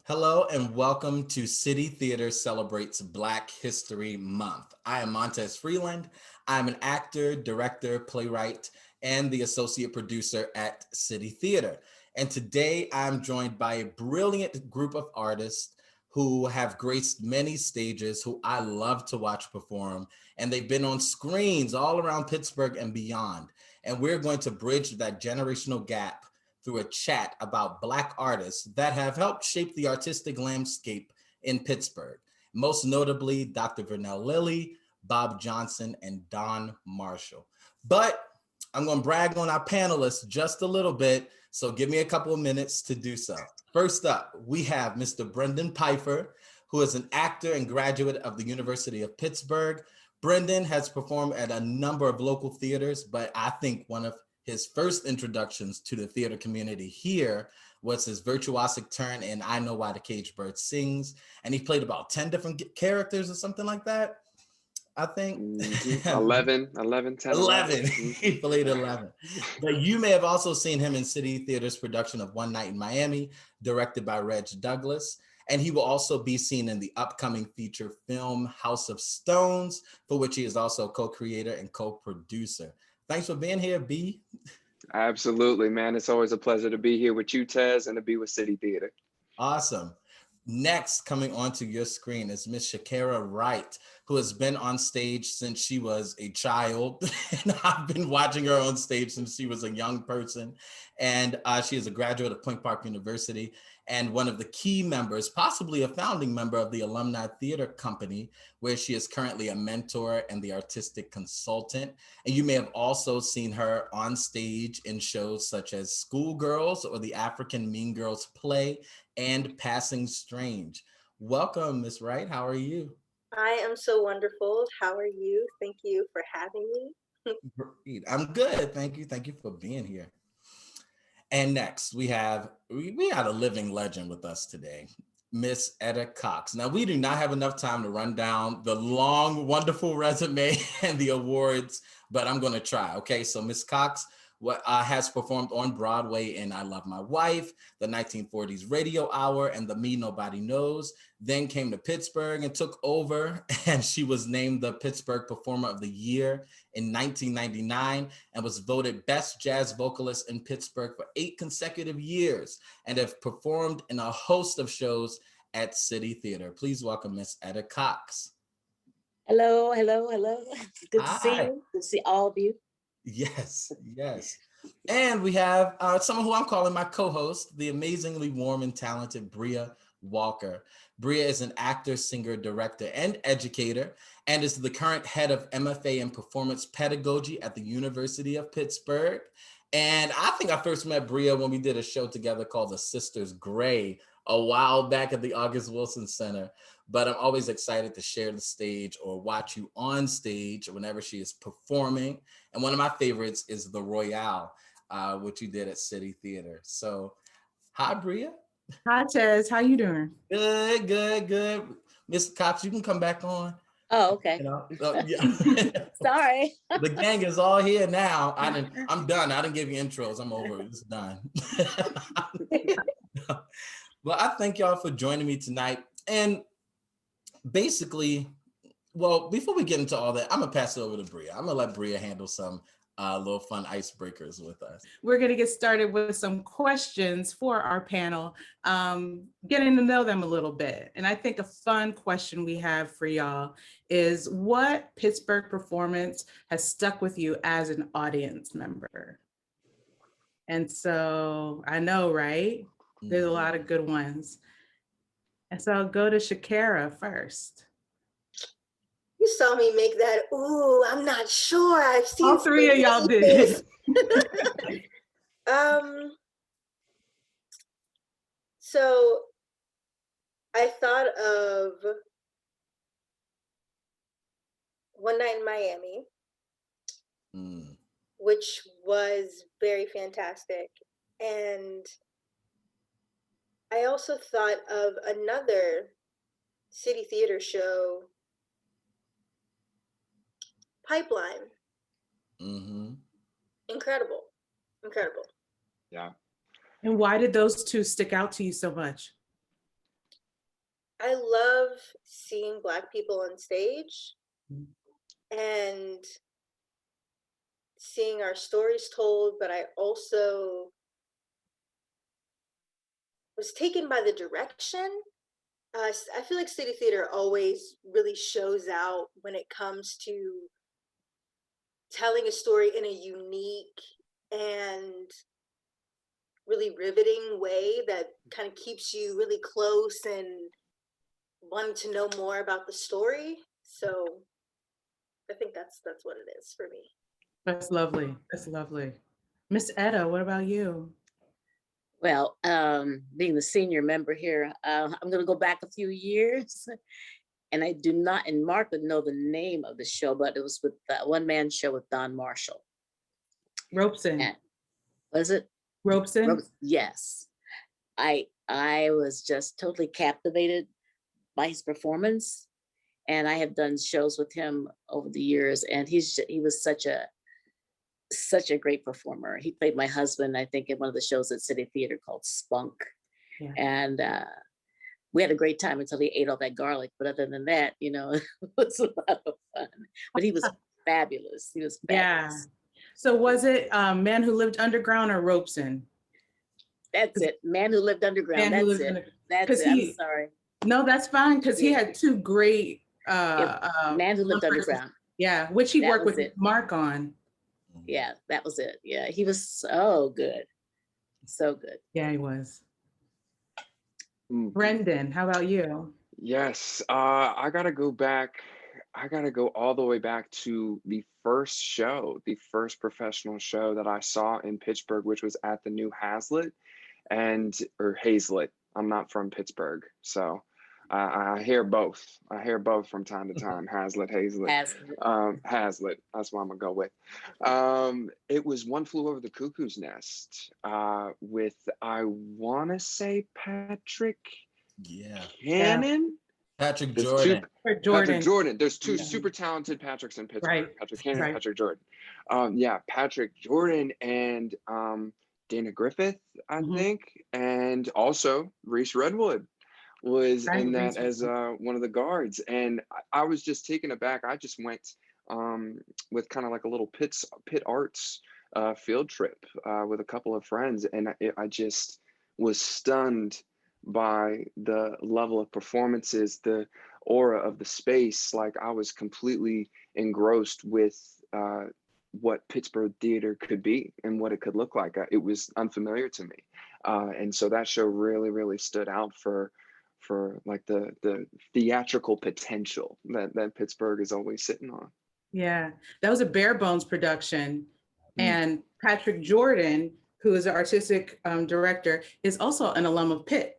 Hello and welcome to City Theater Celebrates Black History Month. I am Monteze Freeland. I'm an actor, director, playwright, and the associate producer at City Theater. And today I'm joined by a brilliant group of artists who have graced many stages, who I love to watch perform, and they've been on screens all around Pittsburgh and beyond. And we're going to bridge that generational gap through a chat about Black artists that have helped shape the artistic landscape in Pittsburgh, most notably Dr. Vernell Lilly, Bob Johnson, and Don Marshall. But I'm going to brag on our panelists just a little bit, so give me a couple of minutes to do so. First up, we have Mr. Brenden Peifer, who is an actor and graduate of the University of Pittsburgh. Brenden has performed at a number of local theaters, but I think one of his first introductions to the theater community here was his virtuosic turn in I Know Why the Caged Bird Sings. And he played about 10 different characters or something like that, I think. 11, 10, 11. He played 11. But you may have also seen him in City Theater's production of One Night in Miami, directed by Reg Douglas. And he will also be seen in the upcoming feature film House of Stones, for which he is also co-creator and co-producer. Thanks for being here, B. Absolutely, man. It's always a pleasure to be here with you, Tez, and to be with City Theater. Awesome. Next, coming onto your screen is Miss Shakara Wright, who has been on stage since she was a child. And I've been watching her on stage since she was a young person. And she is a graduate of Point Park University and one of the key members, possibly a founding member of the Alumni Theater Company, where she is currently a mentor and the artistic consultant. And you may have also seen her on stage in shows such as Schoolgirls or the African Mean Girls play and Passing Strange. Welcome, Miss Wright. How are you? I am so wonderful. How are you? Thank you for having me. Great. I'm good. Thank you. Thank you for being here. And next, we got a living legend with us today, Miss Etta Cox. Now, we do not have enough time to run down the long, wonderful resume and the awards, but I'm going to try. Okay, so Miss Cox has performed on Broadway in I Love My Wife, the 1940s Radio Hour, and the Me Nobody Knows. Then came to Pittsburgh and took over, and she was named the Pittsburgh Performer of the Year in 1999 and was voted Best Jazz Vocalist in Pittsburgh for 8 consecutive years and have performed in a host of shows at City Theater. Please welcome Miss Etta Cox. Hello. Good to see Hi. you. Good to see all of you. Yes. And we have someone who I'm calling my co-host, the amazingly warm and talented Bria Walker. Bria is an actor, singer, director, and educator, and is the current head of MFA in Performance Pedagogy at the University of Pittsburgh. And I think I first met Bria when we did a show together called The Sisters Gray a while back at the August Wilson Center. But I'm always excited to share the stage or watch you on stage whenever she is performing. And one of my favorites is The Royale, which you did at City Theater. So, hi, Bria. Hi, Tez. How you doing? Good. Miss Cox, you can come back on. Oh, okay. Yeah. Sorry. The gang is all here now. I'm done. I didn't give you intros. I'm over it. It's done. Well, I thank y'all for joining me tonight. And basically, well, before we get into all that, I'm gonna pass it over to Bria. I'm gonna let Bria handle some little fun icebreakers with us. We're going to get started with some questions for our panel, getting to know them a little bit. And I think a fun question we have for y'all is, what Pittsburgh performance has stuck with you as an audience member? And so I know, right? There's a lot of good ones. And so I'll go to Shakira first. You saw me make that, ooh, I'm not sure. I've seen all 3 of y'all did. So I thought of One Night in Miami, which was very fantastic. And I also thought of another City Theater show, Pipeline. Incredible. Yeah. And why did those two stick out to you so much? I love seeing Black people on stage Mm. and seeing our stories told, but I also was taken by the direction. I feel like City Theater always really shows out when it comes to telling a story in a unique and really riveting way that kind of keeps you really close and wanting to know more about the story. So I think that's what it is for me. That's lovely. That's lovely. Miss Etta, what about you? Well, being the senior member here, I'm going to go back a few years. And I do not, and Mark would know the name of the show, but it was with the one-man show with Don Marshall. Robeson. And, was it? Robeson? Yes. I was just totally captivated by his performance. And I have done shows with him over the years, and he was such a great performer. He played my husband, I think, in one of the shows at City Theater called Spunk. Yeah. And we had a great time until he ate all that garlic. But other than that, you know, it was a lot of fun. But he was fabulous. He was fabulous. Yeah. So was it Man Who Lived Underground or Robeson? That's it. Man Who Lived Underground. That's it. That's it. I'm sorry. No, that's fine, because he had two great Man Who Lived Underground. Yeah, which he worked with Mark on. Yeah, that was it. Yeah, he was so good. So good. Yeah, he was. Brenden, how about you? Yes, I gotta go back. I gotta go all the way back to the first professional show that I saw in Pittsburgh, which was at the new Hazlitt or Hazlitt. I'm not from Pittsburgh, so I hear both. I hear both from time to time. Hazlitt. Hazlitt. That's what I'm gonna go with. It was One Flew Over the Cuckoo's Nest with, I want to say, Patrick. Yeah. Cannon. Patrick Jordan. Patrick Jordan. There's two super talented Patricks in Pittsburgh. Right. Patrick Cannon, Right. Patrick Jordan. Patrick Jordan and Dana Griffith, I think, and also Reese Redwood was in that as one of the guards. And I was just taken aback. I just went with kind of like a little Pitt Arts field trip with a couple of friends, and I just was stunned by the level of performances, the aura of the space. Like, I was completely engrossed with what Pittsburgh theater could be and what it could look like. It was unfamiliar to me, and so that show really, really stood out for like the theatrical potential that Pittsburgh is always sitting on. Yeah, that was a bare bones production, and Patrick Jordan, who is the artistic director, is also an alum of Pitt.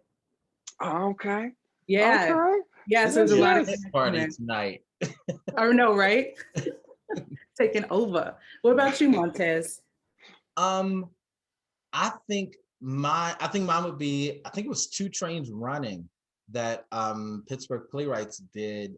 Okay. Yeah. Okay. Yeah. So there's a lot of party tonight. I know, right? Taking over. What about you, Monteze? I think mine would be, I think it was Two Trains Running that Pittsburgh Playwrights did,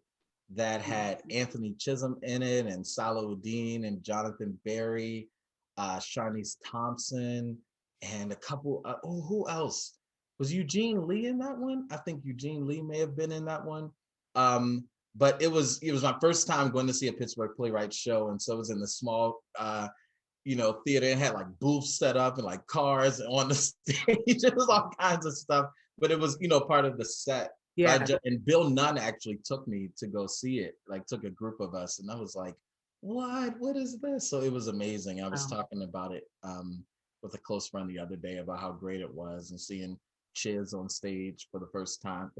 that had Anthony Chisholm in it, and Salahuddin and Jonathan Berry, Sharnice Thompson, and a couple, who else? Was Eugene Lee in that one? I think Eugene Lee may have been in that one. But it was my first time going to see a Pittsburgh Playwrights show, and so it was in the small theater. It had like booths set up and like cars on the stage. It was all kinds of stuff, but it was part of the set. Yeah. And Bill Nunn actually took me to go see it, like took a group of us, and I was like, what is this? So it was amazing. I was talking about it with a close friend the other day about how great it was, and seeing Chiz on stage for the first time.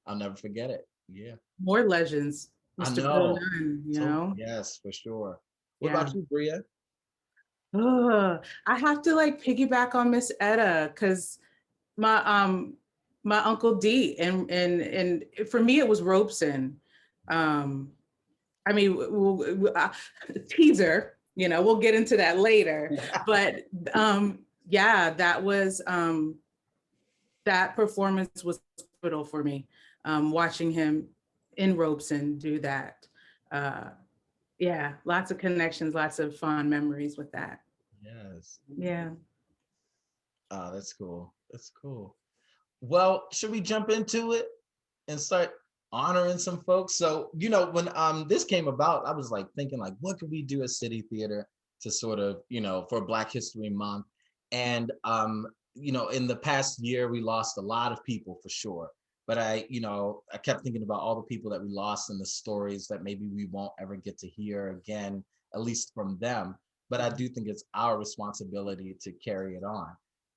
I'll never forget it. Yeah. More legends. Mr. I know. Bill Nunn, you know? Yes, for sure. What about you, Bria? I have to like piggyback on Miss Etta, because my Uncle D, and for me it was Robeson. I mean, teaser, we'll get into that later. But yeah, that was that performance was pivotal for me. Watching him in Robeson do that. Yeah, lots of connections, lots of fond memories with that. Yes. Yeah. Oh, that's cool. That's cool. Well, should we jump into it? and start honoring some folks. So, you know, when this came about, I was like thinking like, what could we do at City Theater to sort of, you know, for Black History Month? And you know, in the past year, we lost a lot of people for sure. But I kept thinking about all the people that we lost and the stories that maybe we won't ever get to hear again, at least from them. But I do think it's our responsibility to carry it on.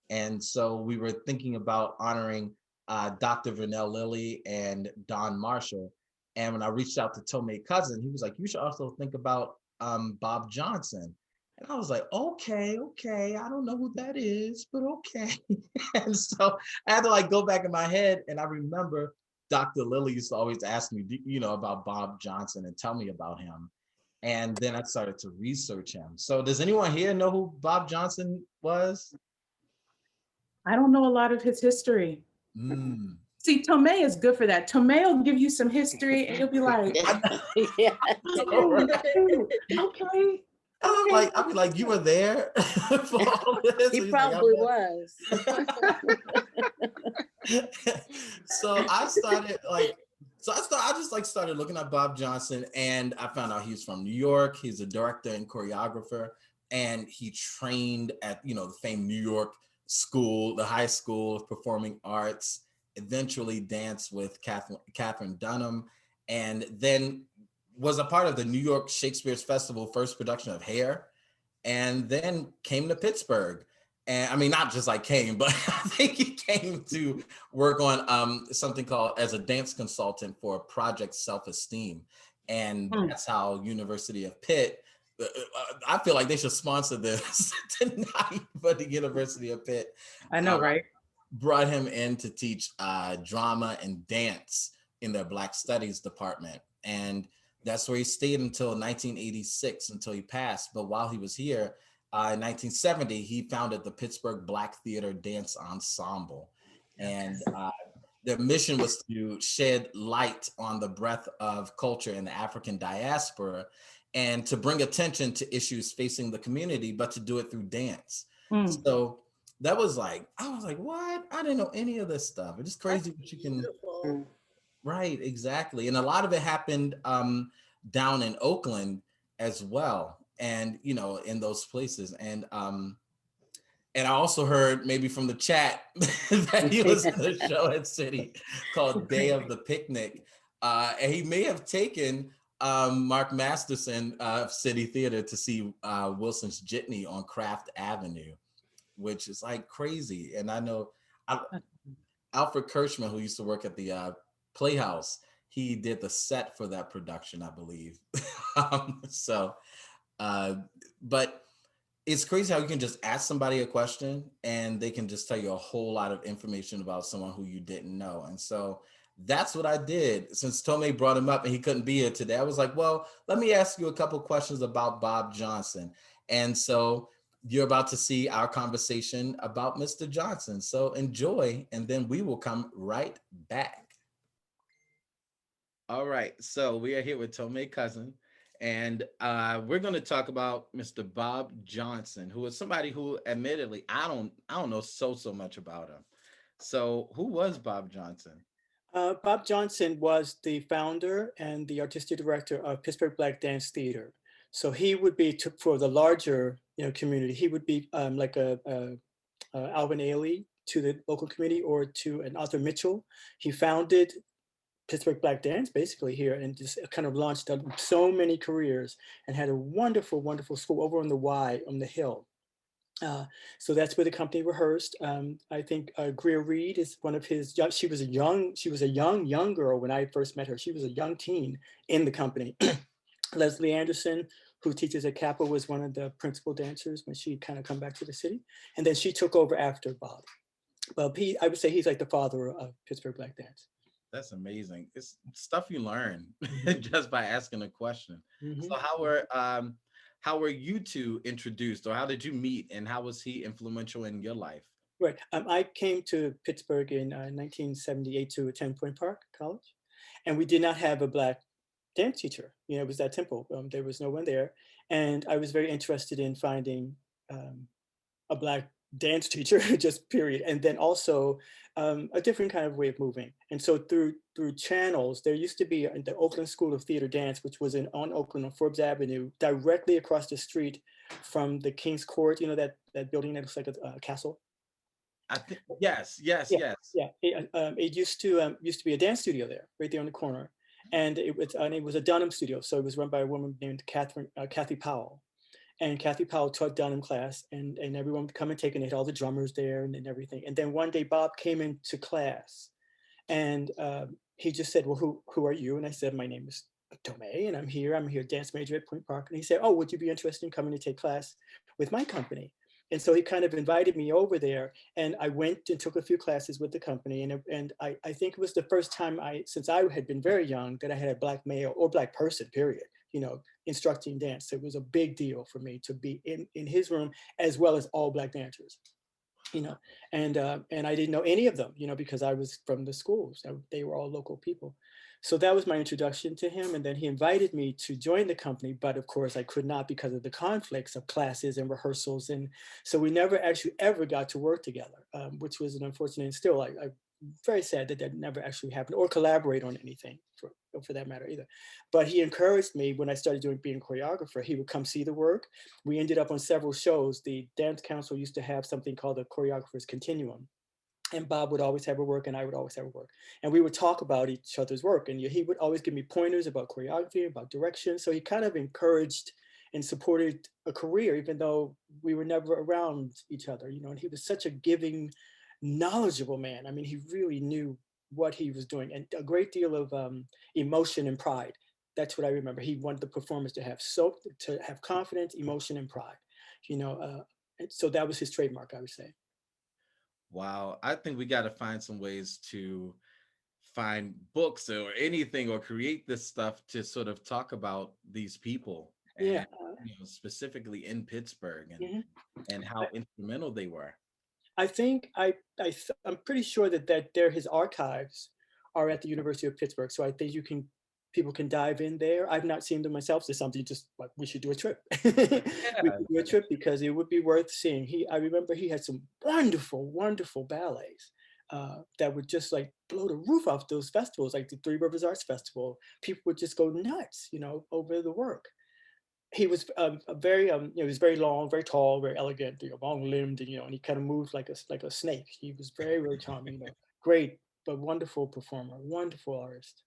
And so we were thinking about honoring Dr. Vernell Lilly and Don Marshall. And when I reached out to Tome Cousin, he was like, you should also think about Bob Johnson. And I was like, okay, I don't know who that is, but okay. And so I had to like go back in my head, and I remember Dr. Lilly used to always ask me, you know, about Bob Johnson and tell me about him. And then I started to research him. So does anyone here know who Bob Johnson was? I don't know a lot of his history. See, Tome is good for that. Tome will give you some history and you'll be like, Yeah. oh, okay. I'll be like, you were there for all this? He probably was. So I just like started looking at Bob Johnson, and I found out he's from New York. He's a director and choreographer, and he trained at, you know, the famed New York school, the High School of Performing Arts, eventually danced with Catherine Dunham, and then was a part of the New York Shakespeare's Festival first production of Hair, and then came to Pittsburgh. And I mean, not just like came, but I think he came to work on something called as a dance consultant for Project Self-Esteem. And that's how University of Pitt, I feel like they should sponsor this tonight for the University of Pitt. I know, right? Brought him in to teach drama and dance in their Black Studies department. And that's where he stayed until 1986, until he passed. But while he was here, in 1970, he founded the Pittsburgh Black Theater Dance Ensemble. And their mission was to shed light on the breadth of culture in the African diaspora and to bring attention to issues facing the community, but to do it through dance. So that was like, I was like, what? I didn't know any of this stuff. It's just crazy what you can. Right, exactly. And a lot of it happened down in Oakland as well. And, you know, in those places. And I also heard maybe from the chat that he was in a show at City called Day of the Picnic. And he may have taken Mark Masterson of City Theater to see Wilson's Jitney on Craft Avenue, which is like crazy. And I know Alfred Kirschman, who used to work at the Playhouse, he did the set for that production, I believe. But it's crazy how you can just ask somebody a question and they can just tell you a whole lot of information about someone who you didn't know. And so that's what I did. Since Tome brought him up and he couldn't be here today, I was like, well, let me ask you a couple questions about Bob Johnson. And so you're about to see our conversation about Mr. Johnson. So enjoy, and then we will come right back. All right, so we are here with Tome Cousin, and we're going to talk about Mr. Bob Johnson, who is somebody who, admittedly, I don't know so much about him. So, who was Bob Johnson? Bob Johnson was the founder and the artistic director of Pittsburgh Black Dance Theater. So he would be for the larger, community. He would be like a Alvin Ailey to the local community, or to an Arthur Mitchell. He founded Pittsburgh Black Dance basically here, and just kind of launched so many careers, and had a wonderful, wonderful school over on the Y on the hill. So that's where the company rehearsed. I think Greer Reed is one of his. She was a young girl when I first met her. She was a young teen in the company. Leslie Anderson, who teaches at Kappa, was one of the principal dancers when she kind of come back to the city, and then she took over after Bob. Well, I would say he's like the father of Pittsburgh Black Dance. That's amazing. It's stuff you learn just by asking a question. Mm-hmm. So how were you two introduced, or how did you meet, and how was he influential in your life? Right. I came to Pittsburgh in 1978 to attend Point Park College, and we did not have a Black dance teacher. It was that simple. There was no one there. And I was very interested in finding a Black dance teacher, just period. And then also a different kind of way of moving. And so through channels, there used to be the Oakland School of Theater Dance, which was on Oakland on Forbes Avenue, directly across the street from the King's Court, you know, that building that looks like a castle. I think, yes. Yeah. It used to be a dance studio there, right there on the corner. And it was a Dunham studio. So it was run by a woman named Kathy Powell. And Kathy Powell taught Dunham class, and everyone would come and take, and they had all the drummers there and everything. And then one day Bob came into class, and he just said, well, who are you? And I said, my name is Tome, and I'm here dance major at Point Park. And he said, oh, would you be interested in coming to take class with my company? And so he kind of invited me over there, and I went and took a few classes with the company. And I think it was the first time since I had been very young, that I had a Black male or Black person, period, you know, instructing dance. So it was a big deal for me to be in his room, as well as all Black dancers, you know, and I didn't know any of them, you know, because I was from the schools. They were all local people. So that was my introduction to him. And then he invited me to join the company, but of course I could not because of the conflicts of classes and rehearsals. And so we never actually ever got to work together, which was an unfortunate, and still I'm very sad that never actually happened, or collaborate on anything for that matter either. But he encouraged me when I started being a choreographer. He would come see the work. We ended up on several shows. The dance council used to have something called the choreographer's continuum. And Bob would always have her work, and I would always have her work. And we would talk about each other's work. And he would always give me pointers about choreography, about direction. So he kind of encouraged and supported a career, even though we were never around each other, you know. And he was such a giving, knowledgeable man. I mean, he really knew what he was doing, and a great deal of emotion and pride. That's what I remember. He wanted the performers to have confidence, emotion, and pride, you know. And so that was his trademark, I would say. Wow, I think we got to find some ways to find books or anything, or create this stuff to sort of talk about these people, and Yeah, you know, specifically in Pittsburgh, and how instrumental they were. I think I'm pretty sure that his archives are at the University of Pittsburgh. So I think people can dive in there. I've not seen them myself. So something just like, we should do a trip. We should do a trip because it would be worth seeing. I remember he had some wonderful, wonderful ballets that would just like blow the roof off those festivals, like the Three Rivers Arts Festival. People would just go nuts, you know, over the work. He was you know, he was very long, very tall, very elegant, you know, long-limbed, and, you know, and he kind of moved like a snake. He was very, very charming, you know, great, but wonderful performer, wonderful artist.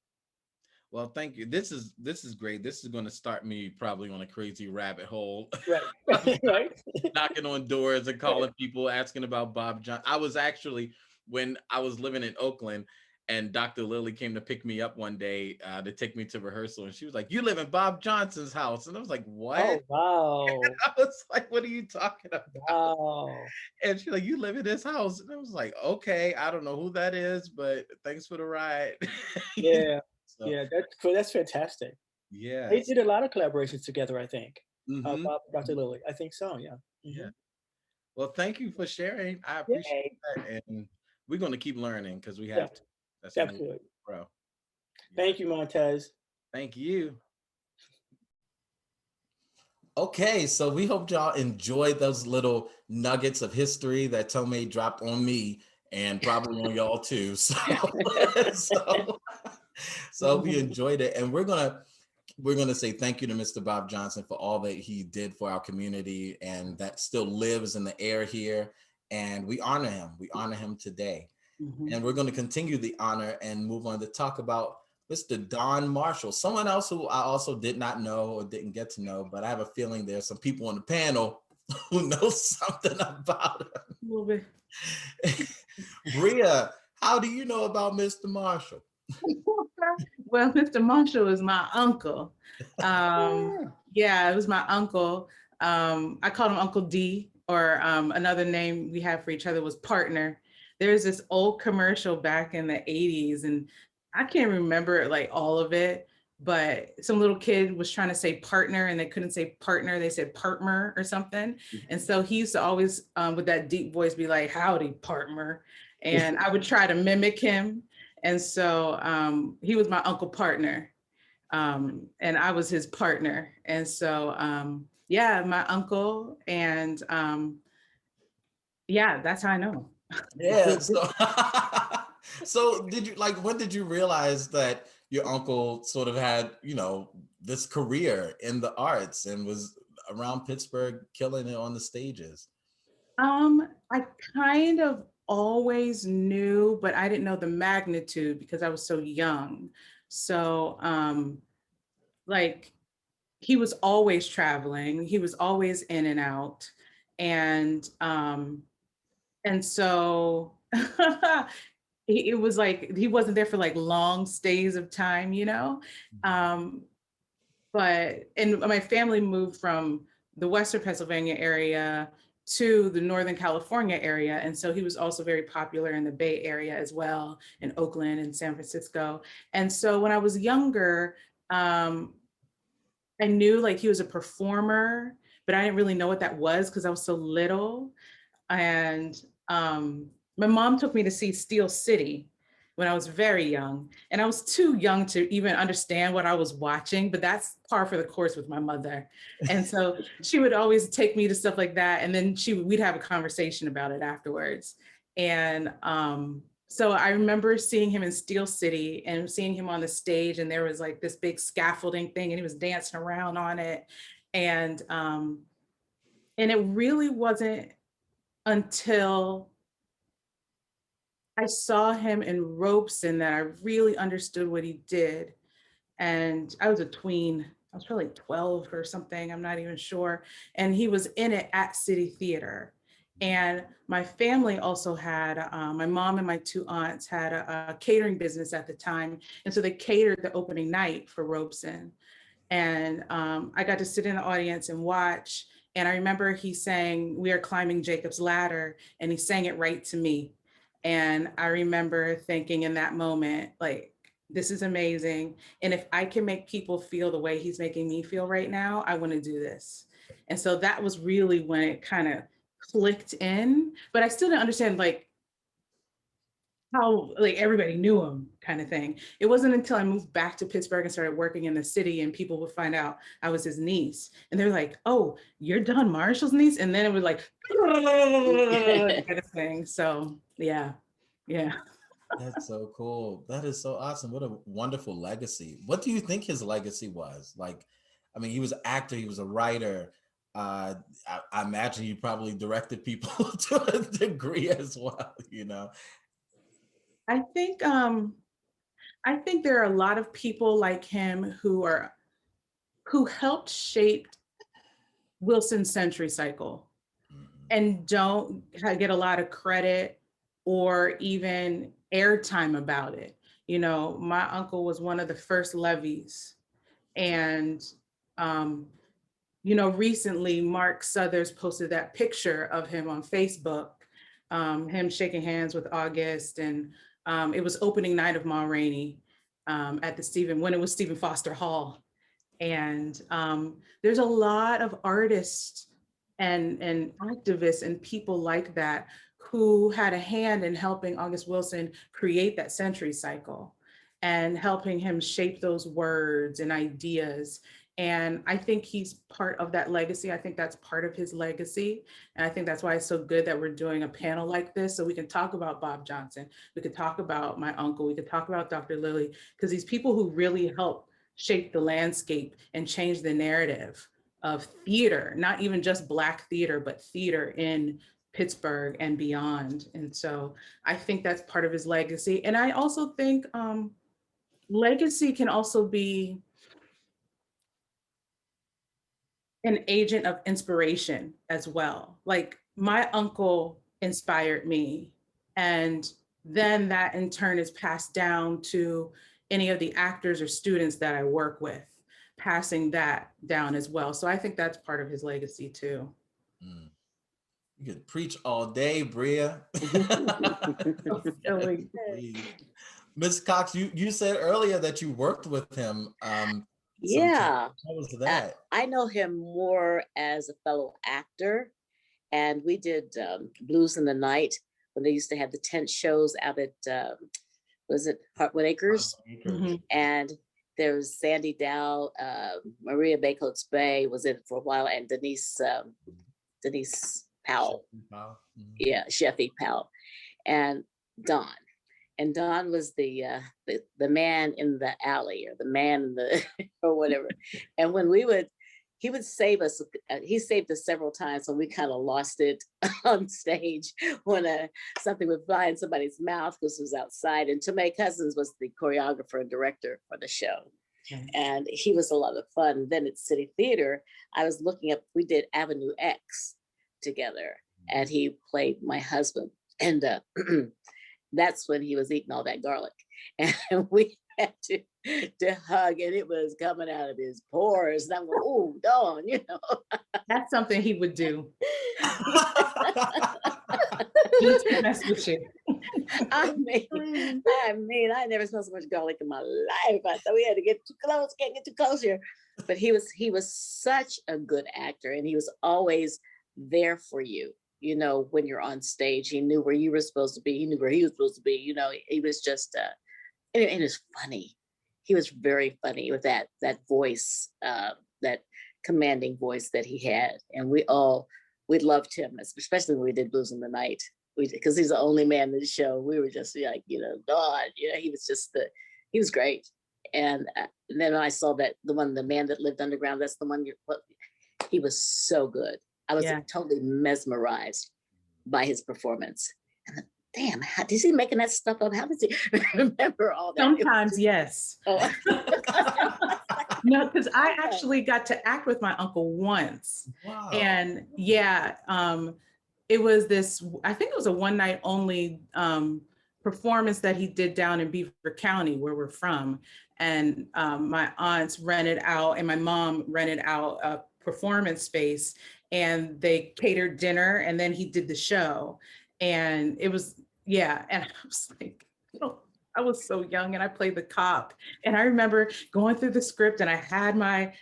Well, thank you. This is great. This is going to start me probably on a crazy rabbit hole. Right, right. Knocking on doors and calling people, asking about Bob Johnson. I was actually, when I was living in Oakland, and Dr. Lillie came to pick me up one day to take me to rehearsal, and she was like, "You live in Bob Johnson's house," and I was like, "What?" Oh, wow. I was like, "What are you talking about?" Wow. And she's like, "You live in his house," and I was like, "Okay, I don't know who that is, but thanks for the ride." Yeah, So, yeah, that's fantastic. yeah. They did a lot of collaborations together, I think. Mm-hmm. Bob and Dr. Lillie, I think so, yeah. Yeah. Well, thank you for sharing. I Yay. appreciate that, and we're going to keep learning because we Yeah, have to. That's how we definitely. grow. Thank you, Monteze. Thank you. Okay, so we hope y'all enjoyed those little nuggets of history that Tome dropped on me, and probably on y'all too. So hope you enjoyed it, and we're gonna say thank you to Mr. Bob Johnson for all that he did for our community, and that still lives in the air here. And we honor him. We honor him today. And we're going to continue the honor and move on to talk about Mr. Don Marshall, someone else who I also did not know or didn't get to know, but I have a feeling there's some people on the panel who know something about him. A little bit. Bria, how do you know about Mr. Marshall? Well, Mr. Marshall is my uncle. Yeah, it was my uncle. I called him Uncle D, or another name we had for each other was partner. There's this old commercial back in the 80s, and I can't remember like all of it, but some little kid was trying to say partner and they couldn't say partner. They said partner or something. And so he used to always, with that deep voice, be like, "Howdy, partner." And I would try to mimic him. And so he was my uncle partner, and I was his partner. And so, yeah, my uncle, and Yeah, that's how I know. Yeah. So, so did you when did you realize that your uncle sort of had, this career in the arts and was around Pittsburgh killing it on the stages? I kind of always knew, but I didn't know the magnitude because I was so young. So, like, he was always traveling. He was always in and out, and so it was like he wasn't there for like long stays of time, but and my family moved from the Western Pennsylvania area to the Northern California area. And so he was also very popular in the Bay Area as well, in Oakland and San Francisco. And so when I was younger, I knew like he was a performer, but I didn't really know what that was because I was so little. And my mom took me to see Steel City when I was very young. And I was too young to even understand what I was watching, but that's par for the course with my mother. And so she would always take me to stuff like that. And then we'd have a conversation about it afterwards. And so I remember seeing him in Steel City and seeing him on the stage, and there was like this big scaffolding thing and he was dancing around on it. And it really wasn't until I saw him in Robeson that I really understood what he did. And I was a tween. I was probably 12 or something. I'm not even sure. And he was in it at City Theater. And my family also had, my mom and my two aunts had a catering business at the time. And so they catered the opening night for Robeson. And I got to sit in the audience and watch. And I remember he sang, "We Are Climbing Jacob's Ladder," and he sang it right to me. And I remember thinking in that moment, like, this is amazing. And if I can make people feel the way he's making me feel right now, I want to do this. And so that was really when it kind of clicked in, but I still didn't understand like how like everybody knew him kind of thing. It wasn't until I moved back to Pittsburgh and started working in the city and people would find out I was his niece. And they're like, "Oh, you're Don Marshall's niece?" And then it was like kind of thing. So yeah. That's so cool. That is so awesome. What a wonderful legacy. What do you think his legacy was? Like, I mean, he was an actor, he was a writer. I imagine he probably directed people to a degree as well. I think there are a lot of people like him who helped shape Wilson's century cycle and don't get a lot of credit or even airtime about it. My uncle was one of the first levies. And, recently Mark Southers posted that picture of him on Facebook, him shaking hands with August. And it was opening night of Ma Rainey at when it was Stephen Foster Hall. And there's a lot of artists and activists and people like that who had a hand in helping August Wilson create that century cycle and helping him shape those words and ideas. And I think he's part of that legacy. I think that's part of his legacy. And I think that's why it's so good that we're doing a panel like this, so we can talk about Bob Johnson. We could talk about my uncle. We could talk about Dr. Lilly, because these people who really helped shape the landscape and change the narrative of theater, not even just Black theater, but theater in Pittsburgh and beyond. And so I think that's part of his legacy. And I also think legacy can also be an agent of inspiration as well. Like, my uncle inspired me, and then that in turn is passed down to any of the actors or students that I work with, passing that down as well. So I think that's part of his legacy too. You could preach all day, Bria. Ms. Cox, you said earlier that you worked with him. Yeah. How was that? I know him more as a fellow actor, and we did Blues in the Night when they used to have the tent shows out at, was it Hartwood Acres? And there was Sandy Dow, Maria Bay Bay was in it for a while, and Denise Powell. Mhm. Yeah, Sheffy Powell, and Don. And Don was the man in the alley, or the man in the or whatever. And when he would save us. He saved us several times when we kind of lost it on stage, when something would fly in somebody's mouth because it was outside. And Tome Cousin was the choreographer and director for the show. And he was a lot of fun. Then at City Theater, I was looking up, we did Avenue X together, and he played my husband. And that's when he was eating all that garlic. And we had to hug, and it was coming out of his pores. And I'm going, oh, Dawn, That's something he would do. Just to mess with you. I mean, I never smelled so much garlic in my life. I thought we had to get too close, can't get too close here. But he was such a good actor, and he was always there for you. When you're on stage, he knew where you were supposed to be. He knew where he was supposed to be. He was just, and it was funny. He was very funny with that voice, that commanding voice that he had. And we loved him, especially when we did Blues in the Night. Because he's the only man in the show. We were just like, God, he was just he was great. And then I saw that the man that lived underground, that's the one, he was so good. I was totally mesmerized by his performance. And damn, is he making that stuff up? How does he remember all that? Sometimes, yes. Oh. No, because I actually got to act with my uncle once. Wow. And it was this, I think it was a one night only performance that he did down in Beaver County, where we're from. And my aunts rented out, and my mom rented out a performance space, and they catered dinner, and then he did the show. And it was, and I was like, I was so young, and I played the cop. And I remember going through the script, and I had my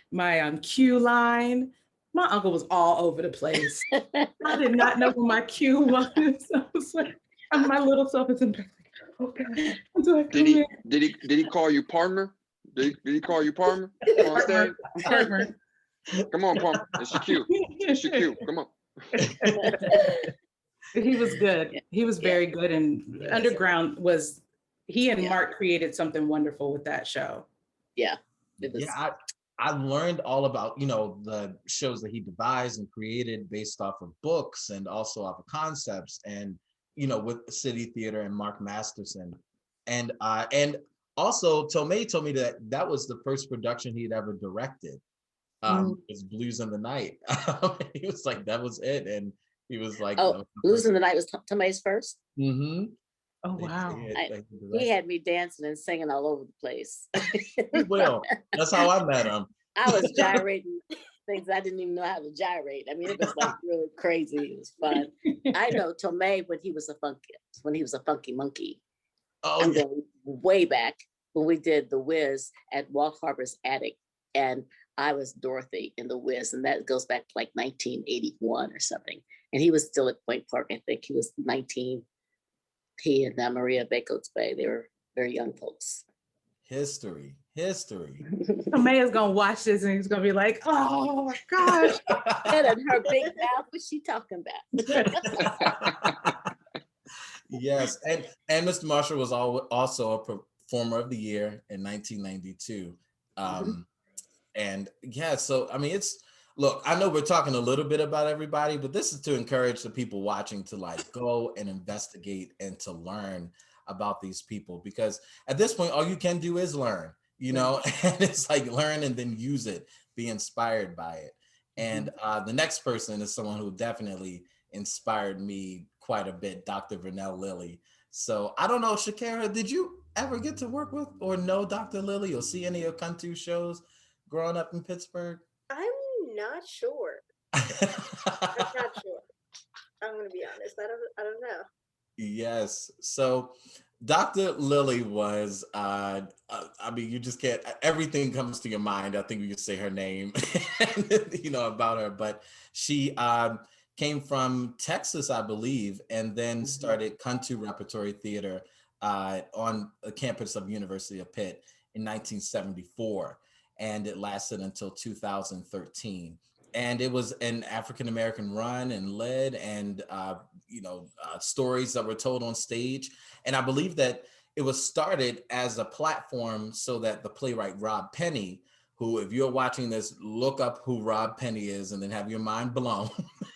cue line. My uncle was all over the place. I did not know what my cue was. I was like, my little self is in bed. Okay. Did he call you Palmer? Did he call you Palmer on stage? Partner. Come on, Palmer. It's your cue. It's your cue. Come on. He was good. He was very good. And Underground was, he and Mark created something wonderful with that show. Yeah. It was. Yeah, I learned all about, the shows that he devised and created based off of books and also off of concepts, and, with City Theater and Mark Masterson. And also Tome told me that was the first production he'd ever directed. Was Blues in the Night. He was like, that was it. And he was like, Blues in the Night was Tome's first? Mm-hmm. Oh, wow. He had me dancing and singing all over the place. Well, that's how I met him. I was gyrating things I didn't even know how to gyrate. I mean, it was like really crazy. It was fun. I know Tome when he was a funky monkey. Oh, I'm going way back when we did The Wiz at Walt Harper's Attic, and I was Dorothy in The Wiz, and that goes back to like 1981 or something. And he was still at Point Park. I think he was 19. He and Maria Bacotes Bay, they were very young folks. History. Maya's gonna watch this and he's gonna be like, oh my gosh. And her big mouth, what's she talking about? Yes, and Mr. Marshall was also a Performer of the Year in 1992. And so I mean, look, I know we're talking a little bit about everybody, but this is to encourage the people watching to like go and investigate and to learn about these people, because at this point, all you can do is learn, and it's like learn and then use it, be inspired by it. And the next person is someone who definitely inspired me quite a bit, Dr. Vernell Lilly. So I don't know, Shakira, did you ever get to work with or know Dr. Lilly or see any of Cantu shows growing up in Pittsburgh? I'm not sure. I'm not sure. I'm gonna be honest. I don't know. Yes. So Dr. Lilly was, I mean, you just can't, everything comes to your mind. I think we could say her name, about her, but she came from Texas, I believe, and then started Cantu Repertory Theater on the campus of University of Pitt in 1974. And it lasted until 2013. and it was an African-American run and led, and stories that were told on stage. And I believe that it was started as a platform so that the playwright Rob Penny, who, if you're watching this, look up who Rob Penny is and then have your mind blown.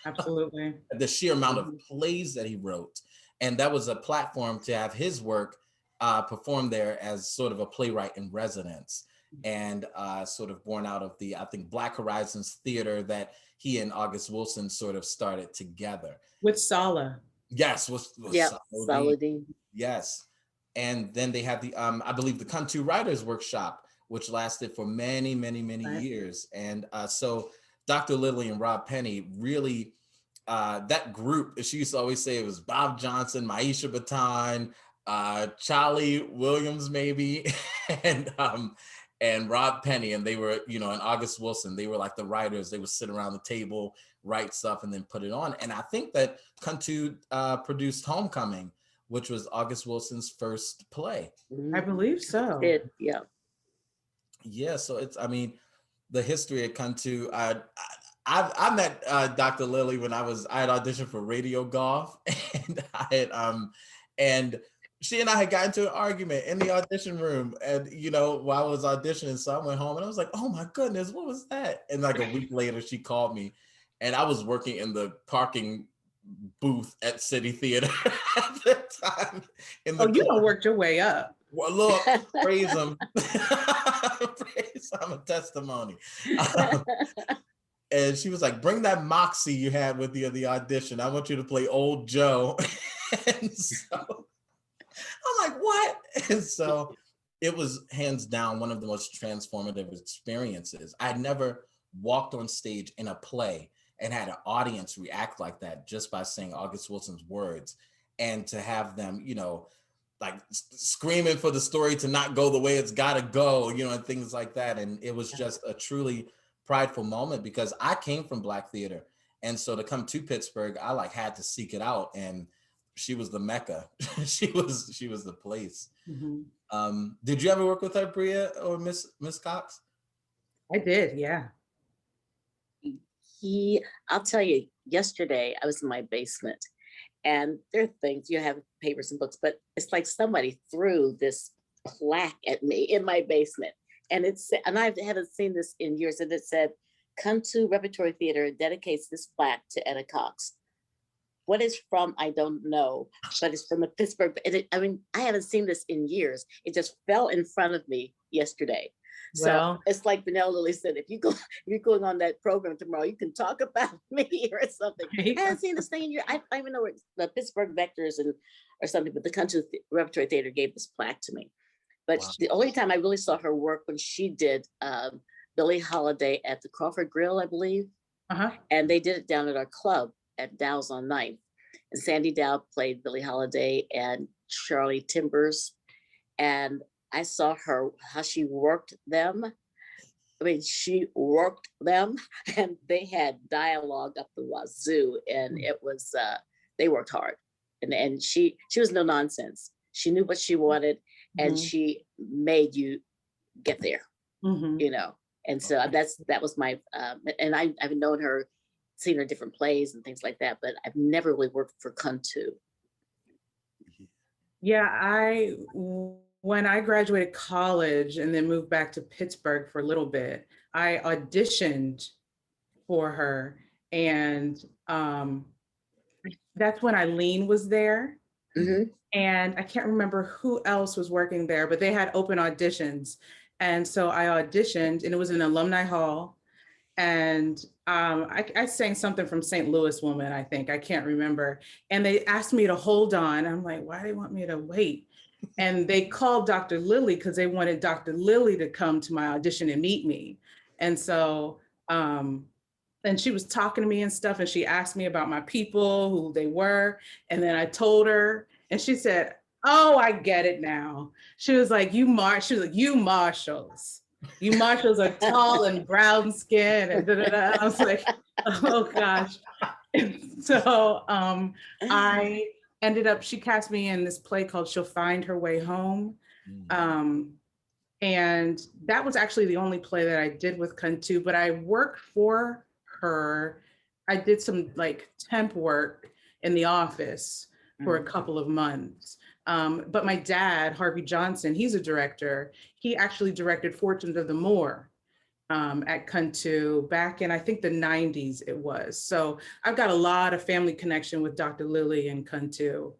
Absolutely. The sheer amount of plays that he wrote. And that was a platform to have his work performed there as sort of a playwright in residence, and sort of born out of the, I think, Black Horizons Theater that he and August Wilson sort of started together. With Sala. Yes, with Saladin. Yes. And then they had the, I believe, the Kuntu Writers Workshop, which lasted for many, many, many years. And so Dr. Lilly and Rob Penny really, that group, she used to always say it was Bob Johnson, Maisha Baton, Charlie Williams maybe, and Rob Penny, and they were, and August Wilson, they were like the writers. They would sit around the table, write stuff, and then put it on. And I think that Kuntu produced Homecoming, which was August Wilson's first play. I believe so. Yeah. Yeah, so it's, I mean, the history of Kuntu. I met Dr. Lilly when I had auditioned for Radio Golf, and she and I had gotten into an argument in the audition room, and while I was auditioning, so I went home and I was like, "Oh my goodness, what was that?" And like a week later, she called me, and I was working in the parking booth at City Theater at the time. You don't work your way up. Well, look, praise him. I'm a testimony. And she was like, "Bring that moxie you had with you at the audition. I want you to play Old Joe." And so I'm like, "What?" And so it was hands down one of the most transformative experiences. I'd never walked on stage in a play and had an audience react like that just by saying August Wilson's words, and to have them, like screaming for the story to not go the way it's got to go, and things like that. And it was just a truly prideful moment, because I came from Black theater. And so to come to Pittsburgh, I had to seek it out. And she was the Mecca. she was the place. Mm-hmm. Did you ever work with her, Bria or Miss Cox? I did, yeah. I'll tell you, yesterday I was in my basement, and there are things, you have papers and books, but it's like somebody threw this plaque at me in my basement. And I haven't seen this in years, and it said, "Kuntu Repertory Theater dedicates this plaque to Etta Cox." What it's from, I don't know, but it's from the Pittsburgh. And I haven't seen this in years. It just fell in front of me yesterday. So it's like Vernell Lilly said, if you're going on that program tomorrow, you can talk about me or something. I haven't seen this thing in years. I don't even know where the Pittsburgh Vectors or something, but the Kuntu Repertory Theater gave this plaque to me. But the only time I really saw her work when she did Billie Holiday at the Crawford Grill, I believe. And they did it down at our club at Dow's on 9th. And Sandy Dow played Billie Holiday and Charlie Timbers. And I saw how she worked them. She worked them, and they had dialogue up the wazoo. And it was, they worked hard. And she was no nonsense. She knew what she wanted, and she made you get there, And so that was my, and I've known her, seen her different plays and things like that, but I've never really worked for Kuntu. Yeah, when I graduated college and then moved back to Pittsburgh for a little bit, I auditioned for her, and that's when Eileen was there. And I can't remember who else was working there, but they had open auditions. And so I auditioned, and it was in Alumni Hall. And I sang something from St. Louis Woman, I think, I can't remember. And they asked me to hold on. I'm like, why do they want me to wait? And they called Dr. Lilly because they wanted Dr. Lilly to come to my audition and meet me. And so, and she was talking to me and stuff, and she asked me about my people, who they were. And then I told her, and she said, "Oh, I get it now." She was like, "You Marshalls. You Marshalls are tall and brown skin." And I was like, oh gosh. So I ended up, she cast me in this play called She'll Find Her Way Home. And that was actually the only play that I did with Kuntu, but I worked for I did some like temp work in the office for a couple of months. But my dad, Harvey Johnson, he's a director. He actually directed Fortunes of the Moor at Kuntu back in, I think, the 90s it was. So I've got a lot of family connection with Dr. Lilly and Kuntu.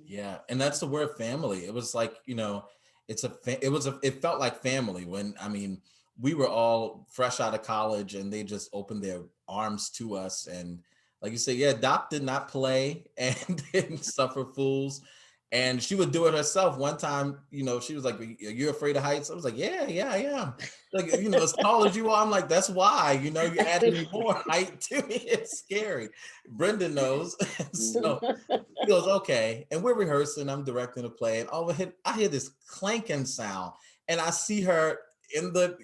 Yeah, and that's the word family. It was like, you know, it felt like family when, I mean, we were all fresh out of college and they just opened their arms to us. And like you said, yeah, Doc did not play and didn't suffer fools. And she would do it herself. One time, you know, she was like, "Are you afraid of heights?" I was like, yeah, I am. Like, you know, as tall as you are, I'm like, that's why, you know, you added more height to me. It's scary. Brenden knows. So he goes, okay. And we're rehearsing. I'm directing a play. And I hear this clanking sound. And I see her in the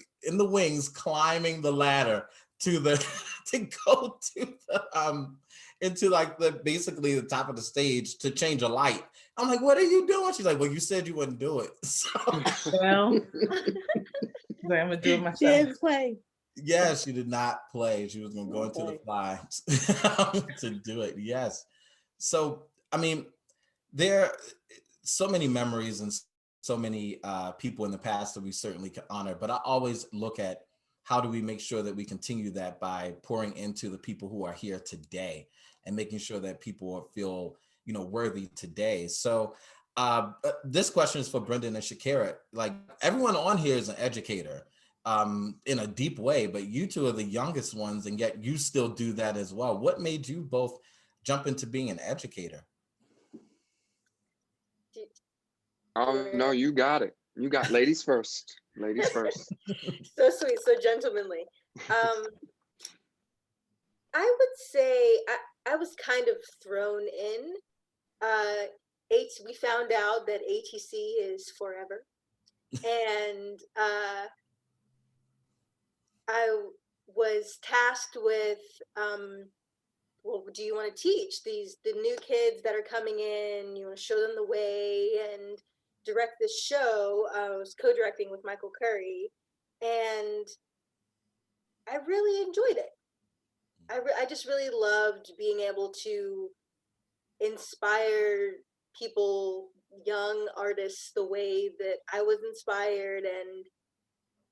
wings climbing the ladder to go to the into like basically the top of the stage to change a light. I'm like, what are you doing? She's like, well, you said you wouldn't do it. So well, I'm gonna do it myself. She didn't play. Yeah, she did not play. She was gonna go into the fly to do it. Yes. So I mean, there are so many memories and so many people in the past that we certainly can honor, but I always look at how do we make sure that we continue that by pouring into the people who are here today and making sure that people feel, you know, worthy today. So this question is for Brenden and Shakira. Like, everyone on here is an educator in a deep way, but you two are the youngest ones, and yet you still do that as well. What made you both jump into being an educator? Oh, no, you got it. You got ladies first. Ladies first. So sweet, so gentlemanly. I would say I was kind of thrown in. We found out that ATC is forever. And I was tasked with, well, do you want to teach the new kids that are coming in? You want to show them the way and direct this show. I was co-directing with Michael Curry, and I really enjoyed it. I just really loved being able to inspire people, young artists, the way that I was inspired, and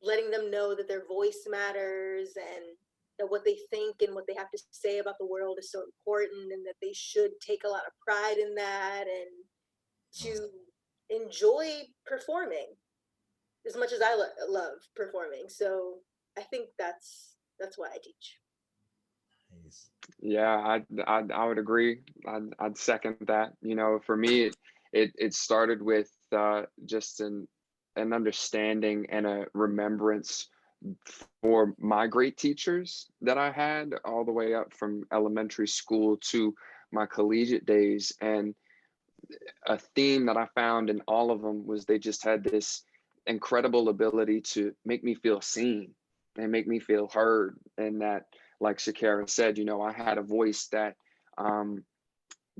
letting them know that their voice matters and that what they think and what they have to say about the world is so important, and that they should take a lot of pride in that and to enjoy performing as much as I love performing. So I think that's why I teach. Yeah, I would agree. I'd second that. You know, for me, it started with just an understanding and a remembrance for my great teachers that I had all the way up from elementary school to my collegiate days. And a theme that I found in all of them was they just had this incredible ability to make me feel seen and make me feel heard. And that, like Shakira said, you know, I had a voice that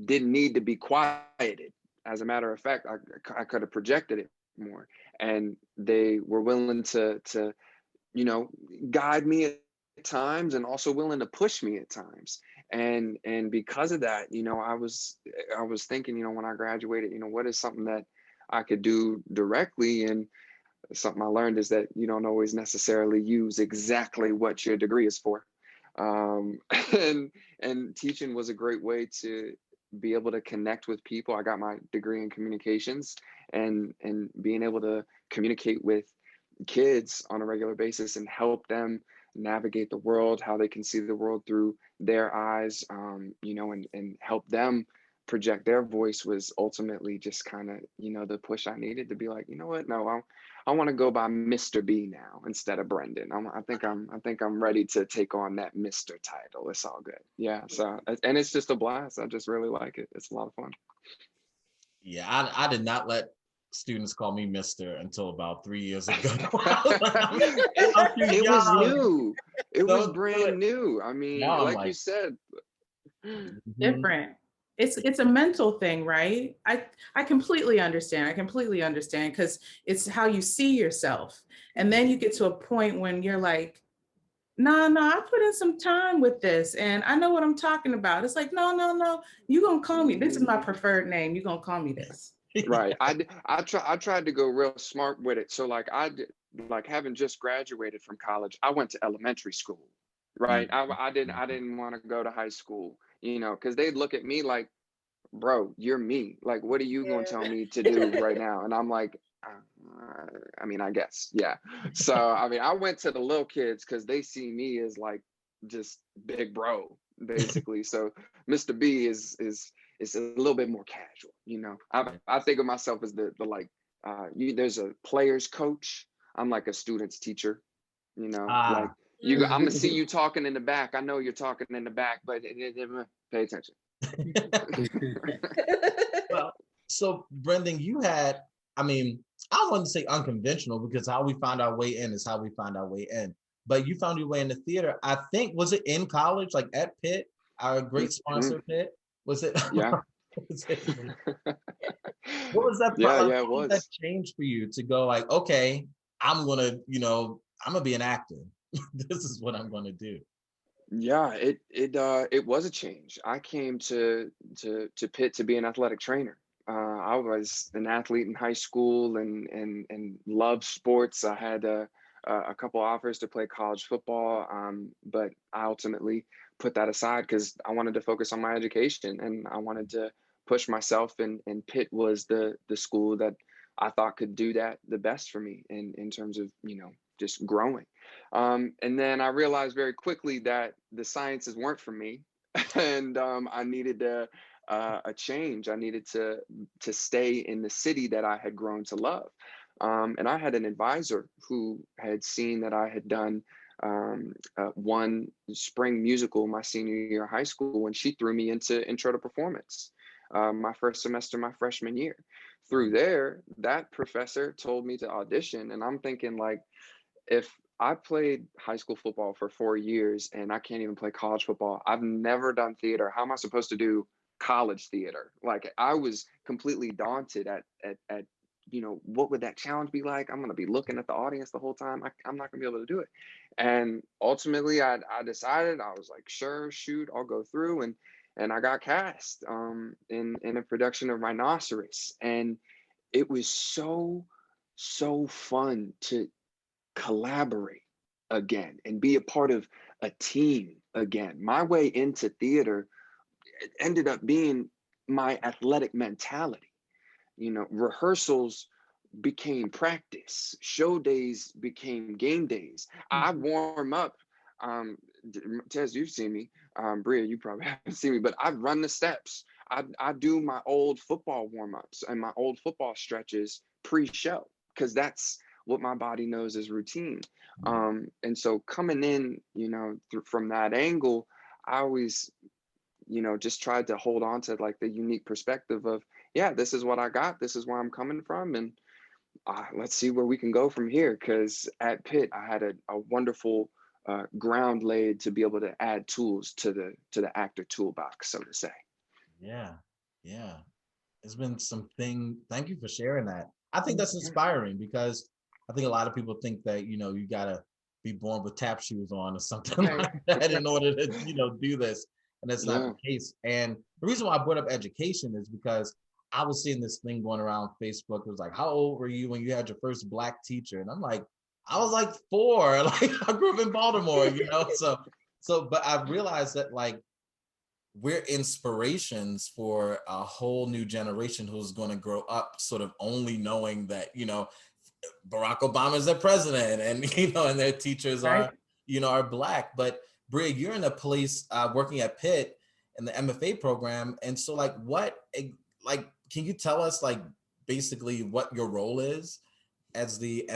didn't need to be quieted. As a matter of fact, I could have projected it more. And they were willing to you know, guide me at times, and also willing to push me at times. And because of that, you know, I was thinking, you know, when I graduated, you know, what is something that I could do directly? And something I learned is that you don't always necessarily use exactly what your degree is for. And teaching was a great way to be able to connect with people. I got my degree in communications, and being able to communicate with kids on a regular basis and help them navigate the world, how they can see the world through their eyes, you know, and help them project their voice was ultimately just kind of, you know, the push I needed to be like, you know what, no, I want to go by Mr. B now instead of Brenden. I think I'm ready to take on that Mr. title. It's all good. Yeah. So, and it's just a blast. I just really like it. It's a lot of fun. Yeah, I did not let students call me Mr. until about 3 years ago. It was new. It was brand new. I mean, like you said, different. It's a mental thing, right? I completely understand. Because it's how you see yourself. And then you get to a point when you're like, no, I put in some time with this and I know what I'm talking about. It's like, no, you gonna call me. This is my preferred name. You gonna call me this. Right. I tried to go real smart with it. So like like having just graduated from college, I went to elementary school. Right. I didn't want to go to high school, because they'd look at me like, bro, you're me. Like, what are you going to tell me to do right now? And I'm like, I mean, I guess, yeah. So, I mean, I went to the little kids because they see me as like just big bro, basically. So Mr. B is a little bit more casual, I think of myself as the like, there's a player's coach. I'm like a student's teacher, like I'm gonna see you talking in the back. I know you're talking in the back, but pay attention. Well, so Brenden, you had, I mean, I wouldn't say unconventional because how we found our way in is how we found our way in. But you found your way into theater. I think, was it in college, like at Pitt, our great sponsor, Pitt? Was it? Yeah. What was that? Yeah, like, yeah, it what was was. that change for you to go like, okay, I'm gonna be an actor. This is what I'm gonna do. Yeah, it was a change. I came to Pitt to be an athletic trainer. I was an athlete in high school and loved sports. I had a couple offers to play college football, but I ultimately put that aside because I wanted to focus on my education and I wanted to push myself. And Pitt was the school that I thought could do that the best for me in terms of just growing. And then I realized very quickly that the sciences weren't for me, and I needed a change. I needed to stay in the city that I had grown to love. And I had an advisor who had seen that I had done one spring musical my senior year of high school, and she threw me into Intro to Performance my first semester, my freshman year. Through there, that professor told me to audition, and I'm thinking like, if I played high school football for 4 years and I can't even play college football, I've never done theater. How am I supposed to do college theater? Like, I was completely daunted at what would that challenge be like? I'm going to be looking at the audience the whole time. I'm not going to be able to do it. And ultimately I decided, I was like, sure, shoot, I'll go through. And I got cast in a production of Rhinoceros. And it was so fun to collaborate again and be a part of a team again. My way into theater ended up being my athletic mentality. Rehearsals became practice, show days became game days. I warm up. Tez, you've seen me. Bria, you probably haven't seen me, but I run the steps. I do my old football warm-ups and my old football stretches pre-show because that's what my body knows as routine. And so coming in, from that angle, I always, just tried to hold on to like the unique perspective of, yeah, this is what I got. This is where I'm coming from. And let's see where we can go from here. Because at Pitt, I had a wonderful ground laid to be able to add tools to the actor toolbox, so to say. Yeah. It's been something. Thank you for sharing that. I think that's inspiring because I think a lot of people think that, you gotta be born with tap shoes on or something like that in order to, do this. And that's not the case. And the reason why I brought up education is because I was seeing this thing going around Facebook. It was like, how old were you when you had your first Black teacher? And I'm like, I was like 4. Like, I grew up in Baltimore, So, but I realized that like, we're inspirations for a whole new generation who's going to grow up sort of only knowing that, Barack Obama is their president and, and their teachers are Black. But Bria, you're in a place working at Pitt in the MFA program. And so can you tell us like basically what your role is as the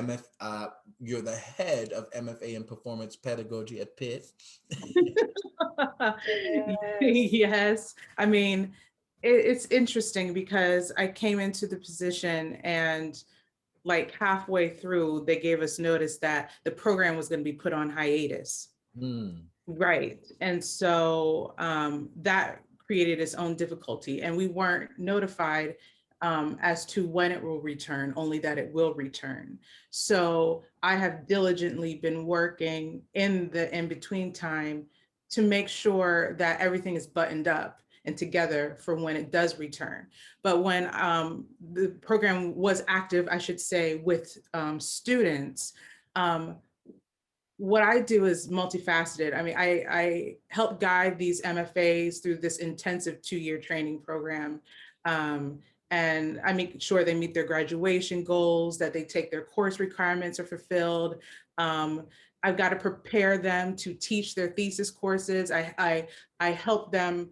you're the head of MFA in performance pedagogy at Pitt? Yes. I mean, it's interesting because I came into the position and like halfway through, they gave us notice that the program was going to be put on hiatus. Right. And so that created its own difficulty and we weren't notified as to when it will return, only that it will return. So I have diligently been working in the in-between time to make sure that everything is buttoned up and together for when it does return. But when the program was active, I should say, with students, what I do is multifaceted. I mean, I help guide these MFAs through this intensive 2-year training program. And I make sure they meet their graduation goals, that they take their course requirements are fulfilled. I've got to prepare them to teach their thesis courses. I help them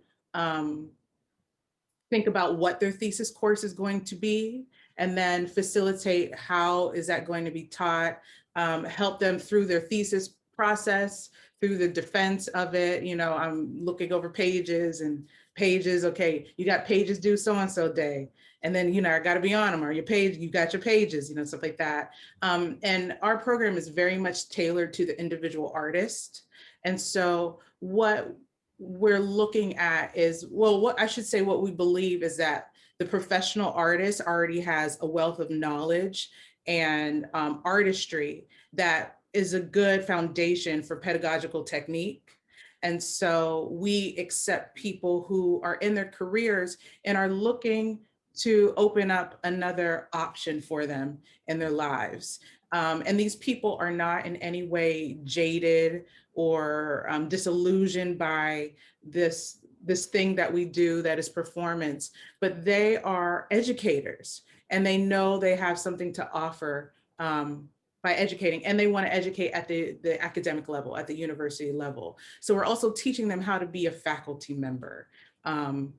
think about what their thesis course is going to be, and then facilitate how is that going to be taught, help them through their thesis process, through the defense of it. You know, I'm looking over pages and pages. Okay, you got pages due so-and-so day. And then, you know, I got to be on them, or your page, you got your pages, you know, stuff like that. And our program is very much tailored to the individual artist. And so what we're looking at is, well, what I should say, what we believe is that the professional artist already has a wealth of knowledge and artistry that is a good foundation for pedagogical technique. And so we accept people who are in their careers and are looking to open up another option for them in their lives. And these people are not in any way jaded or disillusioned by this thing that we do that is performance, but they are educators and they know they have something to offer by educating, and they want to educate at the academic level, at the university level. So we're also teaching them how to be a faculty member. I've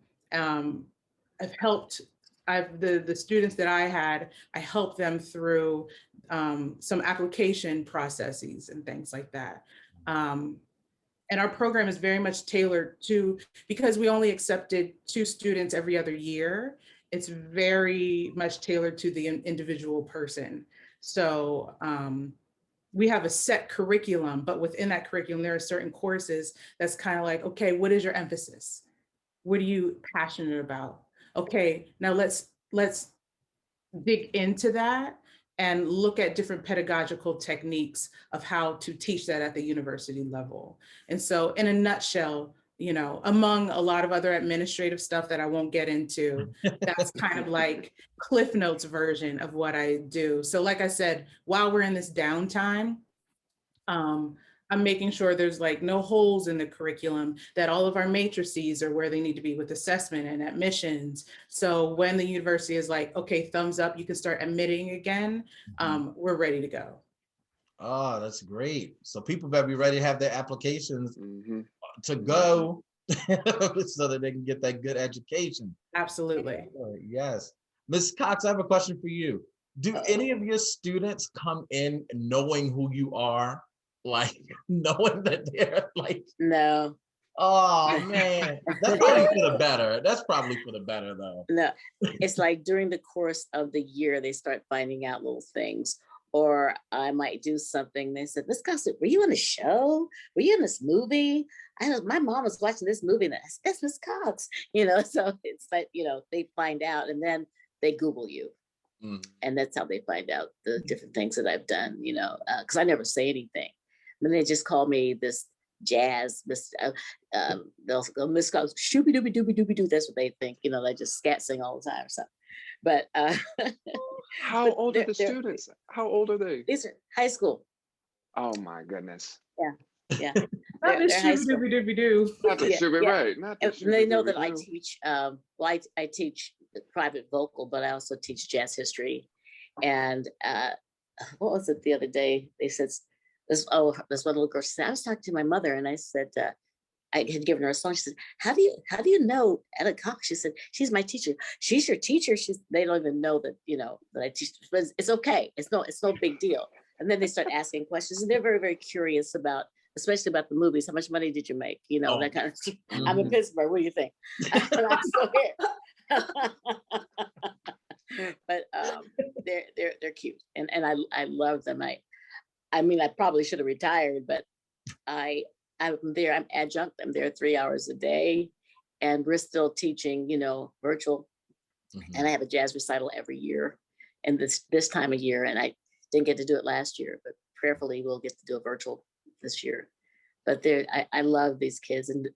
helped the students that I helped them through some application processes and things like that. And our program is very much tailored to, because we only accepted 2 students every other year, it's very much tailored to the individual person. So we have a set curriculum, but within that curriculum, there are certain courses that's kind of like, okay, what is your emphasis? What are you passionate about? Okay, now let's dig into that and look at different pedagogical techniques of how to teach that at the university level. And so in a nutshell, you know, among a lot of other administrative stuff that I won't get into, that's kind of like Cliff Notes version of what I do. So like I said, while we're in this downtime, I'm making sure there's like no holes in the curriculum, that all of our matrices are where they need to be with assessment and admissions. So when the university is like, okay, thumbs up, you can start admitting again, we're ready to go. Oh, that's great. So people better be ready to have their applications to go so that they can get that good education. Absolutely. Yes. Ms. Cox, I have a question for you. Do any of your students come in knowing who you are? Like knowing that they're like, No. Oh man, that's probably for the better. That's probably for the better though. No, it's like during the course of the year, they start finding out little things. Or I might do something. They said, Miss Cox, were you in a show? Were you in this movie? My mom was watching this movie and that's Miss Cox, you know, so it's like, you know, they find out and then they Google you. And that's how they find out the different things that I've done, you know, because I never say anything. And they just call me this jazz, they'll go, Miss Cox, shooby dooby dooby dooby doo. That's what they think, you know, they just scat sing all the time or something. But how old are the students? How old are they? These are high school. Oh my goodness. Yeah. Not the shooby dooby dooby doo. Not the shooby, right? Not the and they know that I teach. Well, I teach private vocal, but I also teach jazz history. And what was it the other day? They said this one little girl said, I was talking to my mother, and I said, I had given her a song. She said, how do you know Etta Cox? She said, she's my teacher. She's your teacher. They don't even know that, you know, that I teach, but it's okay. It's no big deal. And then they start asking questions, and they're very, very curious about, especially about the movies. How much money did you make? You know, that kind of stuff. I'm in Pittsburgh. What do you think? I'm still here. But they're cute, and I love them. I mean, I probably should have retired, but I'm there. I'm adjunct. I'm there 3 hours a day, and we're still teaching, you know, virtual And I have a jazz recital every year, and this time of year, and I didn't get to do it last year, but prayerfully we'll get to do a virtual this year. But I love these kids, and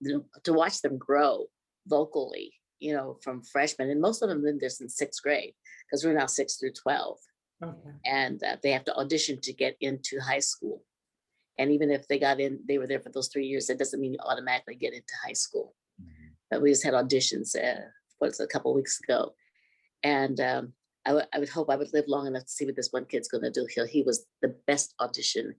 to watch them grow vocally, you know, from freshmen, and most of them been there since 6th grade, because we're now 6 through 12. Okay. And they have to audition to get into high school. And even if they got in, they were there for those 3 years, that doesn't mean you automatically get into high school. But we just had auditions, a couple of weeks ago. And I would hope I would live long enough to see what this one kid's gonna do. He was the best audition.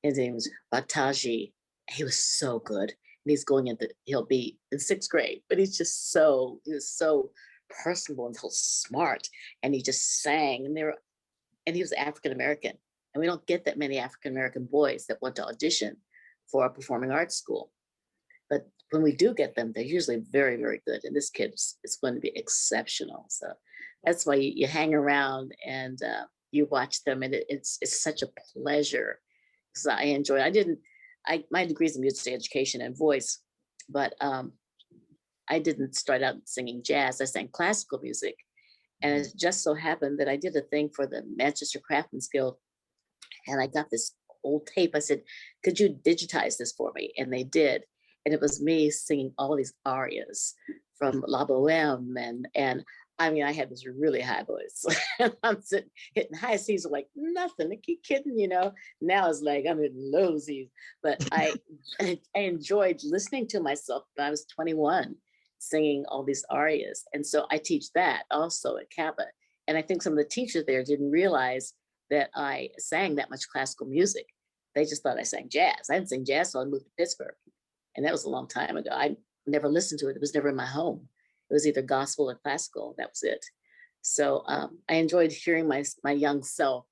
His name was Bataji. He was so good. And he'll be in 6th grade, but he was so personable and so smart. And he just sang, and he was African-American. And we don't get that many African-American boys that want to audition for a performing arts school. But when we do get them, they're usually very, very good. And this kid is going to be exceptional. So that's why you hang around and you watch them, and it's such a pleasure. So I enjoy it. My degree is in music education and voice, but I didn't start out singing jazz. I sang classical music. And it just so happened that I did a thing for the Manchester Craftsmen's Guild, and I got this old tape. I said, could you digitize this for me? And they did. And it was me singing all these arias from La Boheme. And I mean, I had this really high voice. I'm sitting, hitting high C's like nothing. I keep kidding, you know. Now it's like I'm in low C's. But I enjoyed listening to myself when I was 21, singing all these arias. And so I teach that also at Kappa. And I think some of the teachers there didn't realize that I sang that much classical music. They just thought I sang jazz. I didn't sing jazz till I moved to Pittsburgh. And that was a long time ago. I never listened to it. It was never in my home. It was either gospel or classical. That was it. So I enjoyed hearing my young self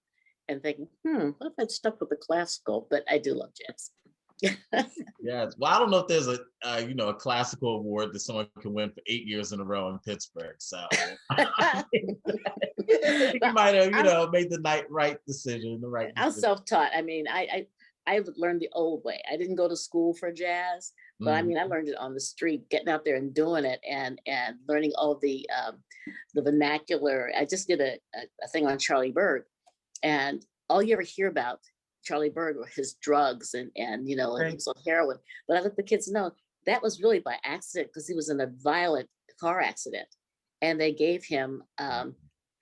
and thinking, what if I'd stuck with the classical? But I do love jazz. Yes. Well, I don't know if there's a classical award that someone can win for 8 years in a row in Pittsburgh. So you might have, made the right decision. I'm self-taught. I mean, I learned the old way. I didn't go to school for jazz, but I mean, I learned it on the street, getting out there and doing it, and learning all the vernacular. I just did a thing on Charlie Bird, and all you ever hear about Charlie Bird were his drugs and he was on heroin. But I let the kids know that was really by accident, because he was in a violent car accident, and they gave him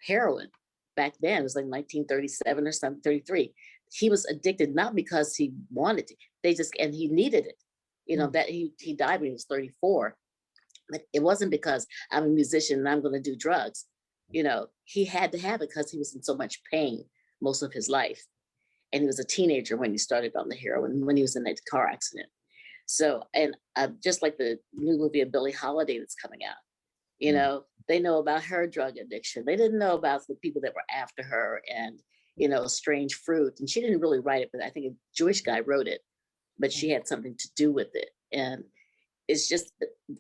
heroin back then. It was like 1937 or something, 33. He was addicted, not because he wanted to, and he needed it. That he died when he was 34. But it wasn't because I'm a musician and I'm going to do drugs. He had to have it because he was in so much pain most of his life. And he was a teenager when he started on the heroin, when he was in that car accident. So, and just like the new movie of Billie Holiday that's coming out, they know about her drug addiction. They didn't know about the people that were after her and, Strange Fruit. And she didn't really write it, but I think a Jewish guy wrote it, but she had something to do with it. And it's just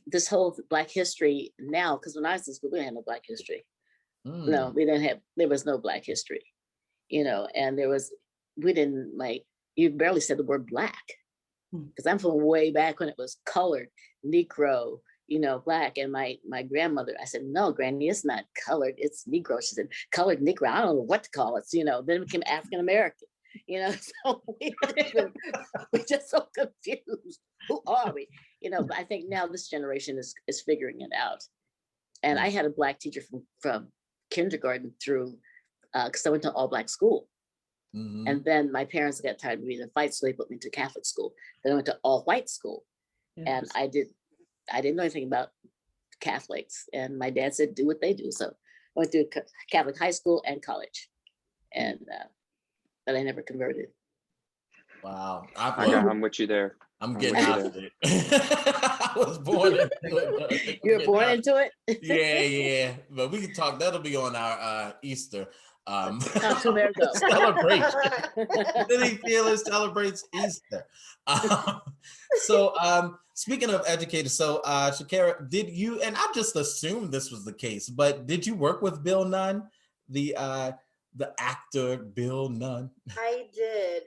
this whole Black history now, because when I was in school, we didn't have no Black history. No, there was no Black history, and you barely said the word Black, because I'm from way back when it was colored, Negro, Black. And my grandmother, I said, no, Granny, it's not colored, it's Negro. She said, colored Negro, I don't know what to call it. Then it became African American, so we're just so confused. Who are we? But I think now this generation is figuring it out. And I had a Black teacher from kindergarten through, because I went to all Black school. Mm-hmm. And then my parents got tired of being in fights, so they put me to Catholic school. Then I went to all white school. Yes. And I didn't know anything about Catholics. And my dad said, do what they do. So I went to Catholic high school and college. And but I never converted. Wow. I'm with you there. I'm getting out of it. I was born into it. You were born into it? Yeah. But we can talk. That'll be on our Easter celebration. Lillie Fearless celebrates Easter. So speaking of educators, so Shakira, did you, and I just assumed this was the case, but did you work with Bill Nunn, the actor Bill Nunn? I did.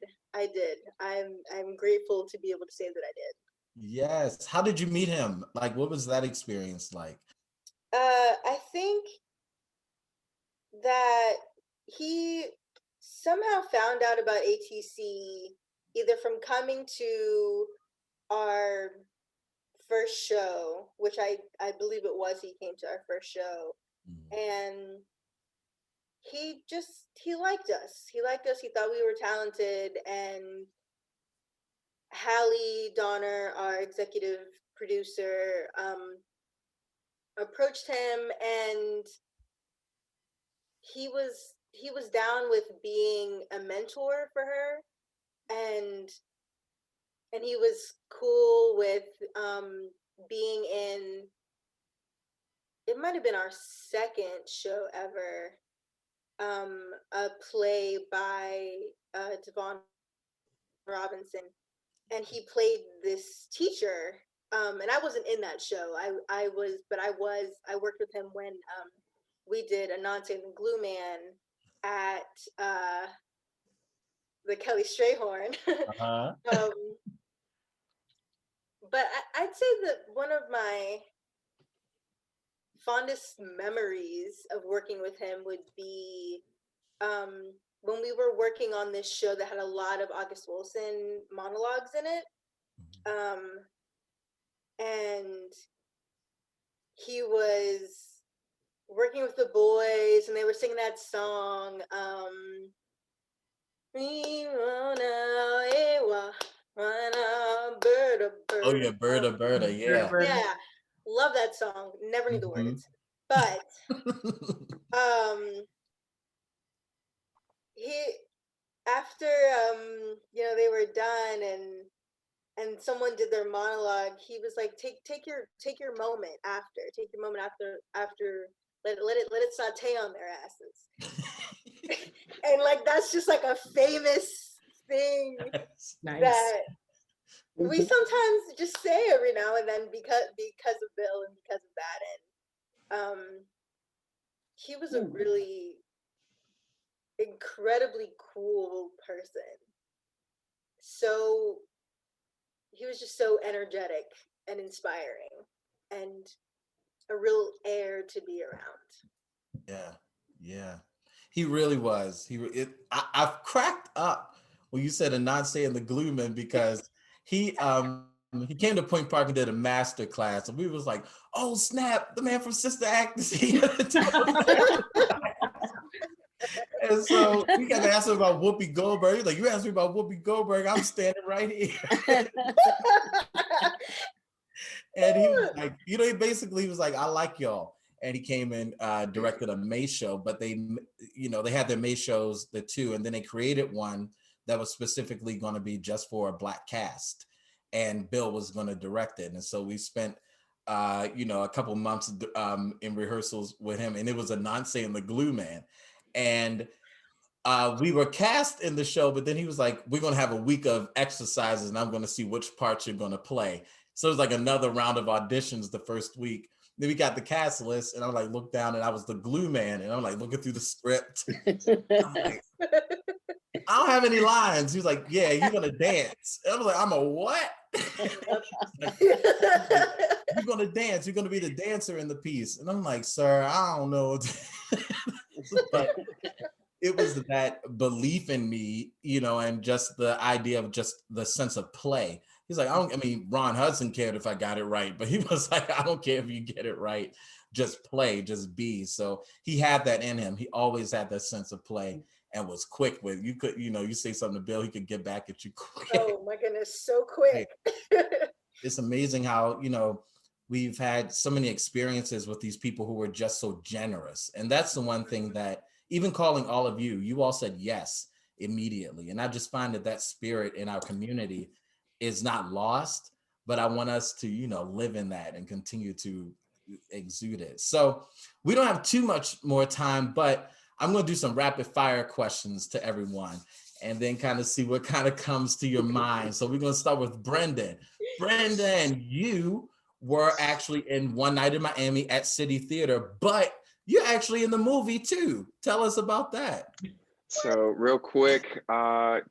I'm grateful to be able to say that I did. Yes. How did you meet him? Like, what was that experience like? I think that he somehow found out about ATC either from coming to our first show, which I believe it was, he came to our first show, and he liked us. He liked us. He thought we were talented. And Hallie Donner, our executive producer, approached him, and he was down with being a mentor for her, and he was cool with being in, it might have been our second show ever, a play by Devon Robinson, and he played this teacher, and I wasn't in that show. I worked with him when we did Anansi and the Glue Man at the Kelly Strayhorn. But I'd say that one of my fondest memories of working with him would be when we were working on this show that had a lot of August Wilson monologues in it. And he was working with the boys, and they were singing that song, Oh yeah, Berta, yeah. Yeah, love that song. Never knew the words, but he, after they were done and someone did their monologue, he was like, take your moment after, let it saute on their asses. And like, that's just like a famous thing that we sometimes just say every now and then because of Bill and because of that. And he was a really incredibly cool person. So he was just so energetic and inspiring and a real air to be around. Yeah. He really was. I've cracked up when you said Anansi and the Glue Man, because he came to Point Park and did a master class, and we was like, oh snap, the man from Sister Act is here. And so we got to ask him about Whoopi Goldberg. He's like, you asked me about Whoopi Goldberg, I'm standing right here. And he was like, he basically was like, I like y'all. And he came in, directed a May show, but they had their May shows, the two, and then they created one that was specifically going to be just for a Black cast, and Bill was going to direct it. And so we spent, a couple months in rehearsals with him, and it was Anansi and the Glue Man. And we were cast in the show, but then he was like, we're going to have a week of exercises, and I'm going to see which parts you're going to play. So it was like another round of auditions the first week. Then we got the cast list, and I'm like, look down, and I was the Glue Man, and I'm like looking through the script. I'm like, I don't have any lines. He was like, yeah, you're gonna dance. And I was like, I'm a what? You're gonna dance. You're gonna be the dancer in the piece. And I'm like, sir, I don't know. But it was that belief in me, and just the idea of just the sense of play. He's like, Ron Hudson cared if I got it right, but he was like, I don't care if you get it right, just play, just be. So he had that in him. He always had that sense of play and was quick with, you could, you say something to Bill, he could get back at you quick. Oh my goodness, so quick. It's amazing how, we've had so many experiences with these people who were just so generous. And that's the one thing that, even calling all of you all said yes immediately. And I just find that spirit in our community is not lost, but I want us to, live in that and continue to exude it. So we don't have too much more time, but I'm going to do some rapid fire questions to everyone and then kind of see what kind of comes to your mind. So we're going to start with Brenden. Brenden, you were actually in One Night in Miami at City Theater, but you're actually in the movie too. Tell us about that. So real quick,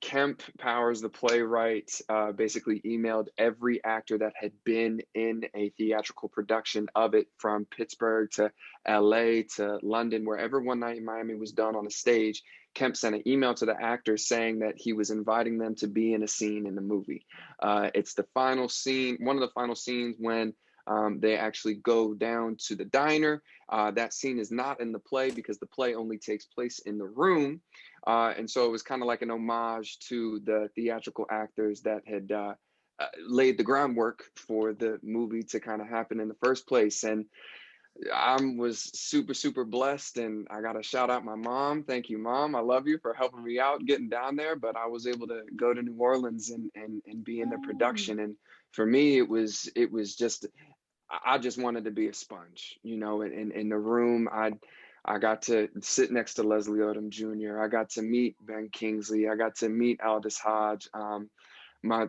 Kemp Powers, the playwright, basically emailed every actor that had been in a theatrical production of it, from Pittsburgh to LA to London, wherever One Night in Miami was done on a stage. Kemp sent an email to the actors saying that he was inviting them to be in a scene in the movie. It's the final scene, one of the final scenes when they actually go down to the diner. That scene is not in the play because the play only takes place in the room. And so it was kind of like an homage to the theatrical actors that had laid the groundwork for the movie to kind of happen in the first place. And I was super, super blessed, and I got to shout out my mom. Thank you, Mom. I love you for helping me out getting down there. But I was able to go to New Orleans and be in the production. And for me, it was just, I just wanted to be a sponge, you know. In the room, I got to sit next to Leslie Odom Jr. I got to meet Ben Kingsley. I got to meet Aldous Hodge. My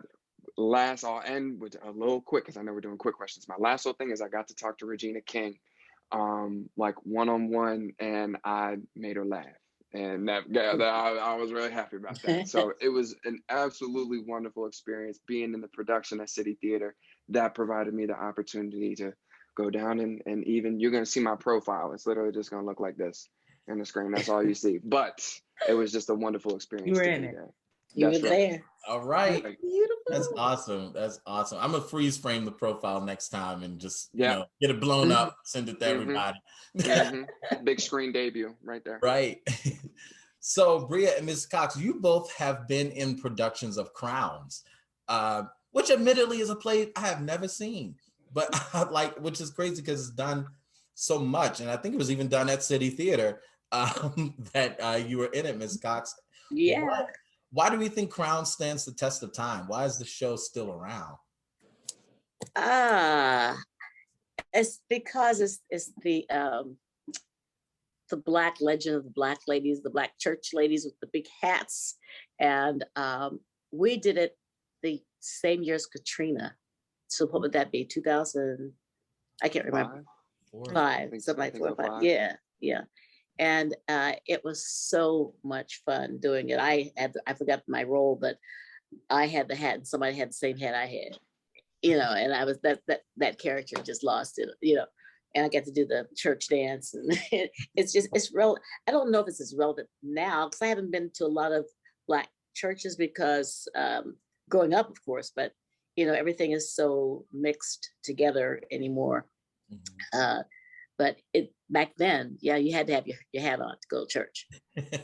last, I'll end with a little quick, because I know we're doing quick questions. My last little thing is I got to talk to Regina King, like one-on-one, and I made her laugh. And I was really happy about that. So it was an absolutely wonderful experience being in the production at City Theater. That provided me the opportunity to go down and even, you're going to see my profile. It's literally just going to look like this in the screen. That's all you see. But it was just a wonderful experience. You were to in be it. there. You That's were right. there. All right. Beautiful. That's awesome. That's awesome. I'm gonna freeze frame the profile next time and just Yeah. you know, get it blown up, send it to everybody. Big screen debut right there. Right. So Bria and Ms. Cox, you both have been in productions of Crowns, which admittedly is a play I have never seen, but like, which is crazy because it's done so much, and I think it was even done at City Theater that you were in it, Ms. Cox. Yeah. Why do we think Crown stands the test of time? Why is the show still around? It's because it's the Black legend of the Black ladies, the Black church ladies with the big hats. And we did it the same year as Katrina. So what would that be? 2000, I can't remember. Five, something like 4 or 5. Yeah. And it was so much fun doing it. I forgot my role, but I had the hat and somebody had the same hat I had, you know, and I was that character just lost it, you know, and I got to do the church dance. And it's real. I don't know if it's as relevant now because I haven't been to a lot of Black churches because growing up, of course, but you know, everything is so mixed together anymore. But back then, yeah, you had to have your hat on to go to church.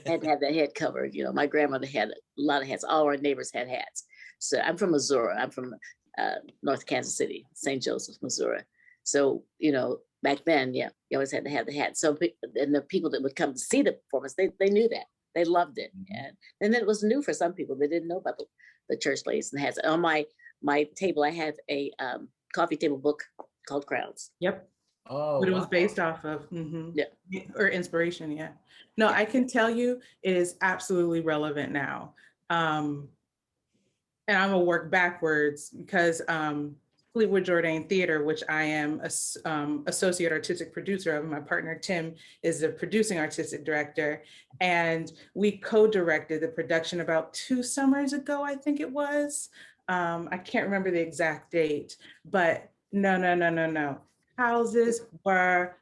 Had to have that head covered. You know, my grandmother had a lot of hats. All our neighbors had hats. So I'm from Missouri. I'm from North Kansas City, St. Joseph, Missouri. So, you know, back then, yeah, you always had to have the hat. So, and the people that would come to see the performance, they knew that. They loved it. And then it was new for some people. They didn't know about the church ladies and hats. On my table, I have a coffee table book called Crowns. Yep. Oh, what it was based off of. Yeah. Or inspiration. Yeah. No, I can tell you it is absolutely relevant now. And I'm gonna work backwards because Fleetwood Jourdain Theater, which I am associate artistic producer of, my partner Tim is the producing artistic director, and we co-directed the production about 2 summers ago, I think it was. I can't remember the exact date, but no. Houses were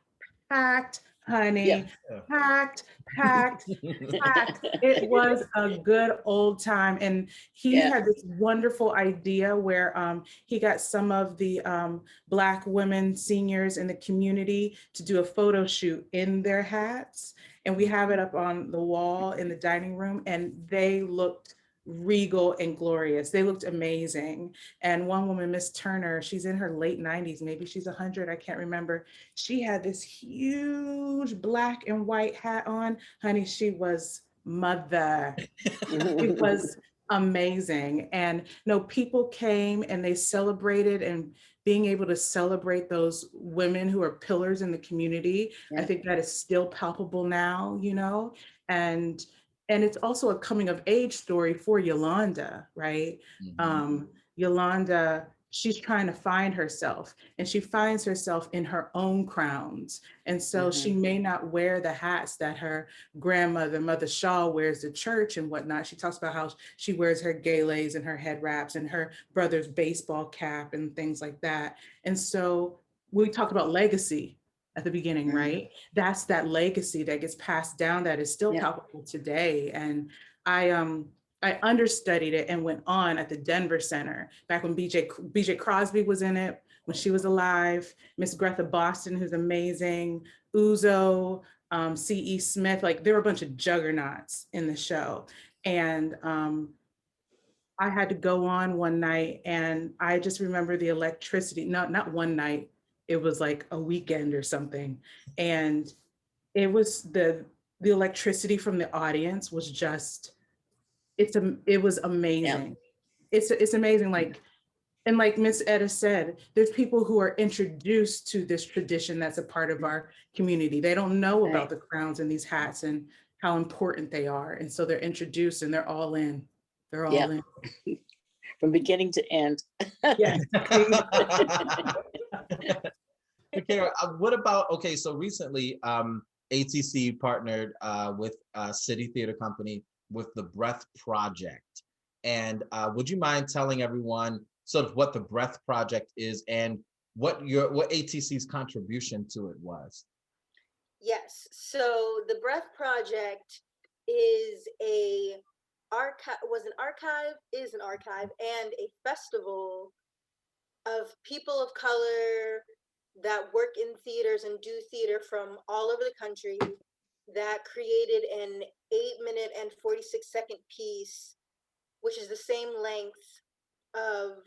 packed, honey, packed. It was a good old time. And he had this wonderful idea where he got some of the Black women seniors in the community to do a photo shoot in their hats. And we have it up on the wall in the dining room, and they looked regal and glorious. They looked amazing. And one woman, Miss Turner, she's in her late 90s, maybe she's 100, I can't remember. She had this huge black and white hat on. Honey, she was mother. It was amazing. And no, people came and they celebrated, and being able to celebrate those women who are pillars in the community, I think that is still palpable now, you know, and it's also a coming of age story for Yolanda, right? Yolanda she's trying to find herself, and she finds herself in her own crowns. And so she may not wear the hats that her grandmother, Mother Shaw, wears to church and whatnot. She talks about how she wears her galays and her head wraps and her brother's baseball cap and things like that. And so we talked about legacy at the beginning, right? That's that legacy that gets passed down that is still palpable today. And I understudied it and went on at the Denver Center back when BJ Crosby was in it, when she was alive, Miss Greta Boston, who's amazing, Uzo, C.E. Smith, like there were a bunch of juggernauts in the show. And I had to go on one night, and I just remember the electricity, not one night, it was like a weekend or something. And it was the electricity from the audience was just, it was amazing. Yeah. It's amazing. Like, and like Miss Etta said, there's people who are introduced to this tradition that's a part of our community. They don't know about the crowns and these hats and how important they are. And so they're introduced and they're all in. They're all in. From beginning to end. Yes. Okay, what about, okay, so recently ATC partnered with City Theater Company with the Breath Project. And would you mind telling everyone sort of what the Breath Project is and what ATC's contribution to it was? Yes, so the Breath Project is an archive, and a festival of people of color that work in theaters and do theater from all over the country that created an 8-minute and 46-second piece, which is the same length of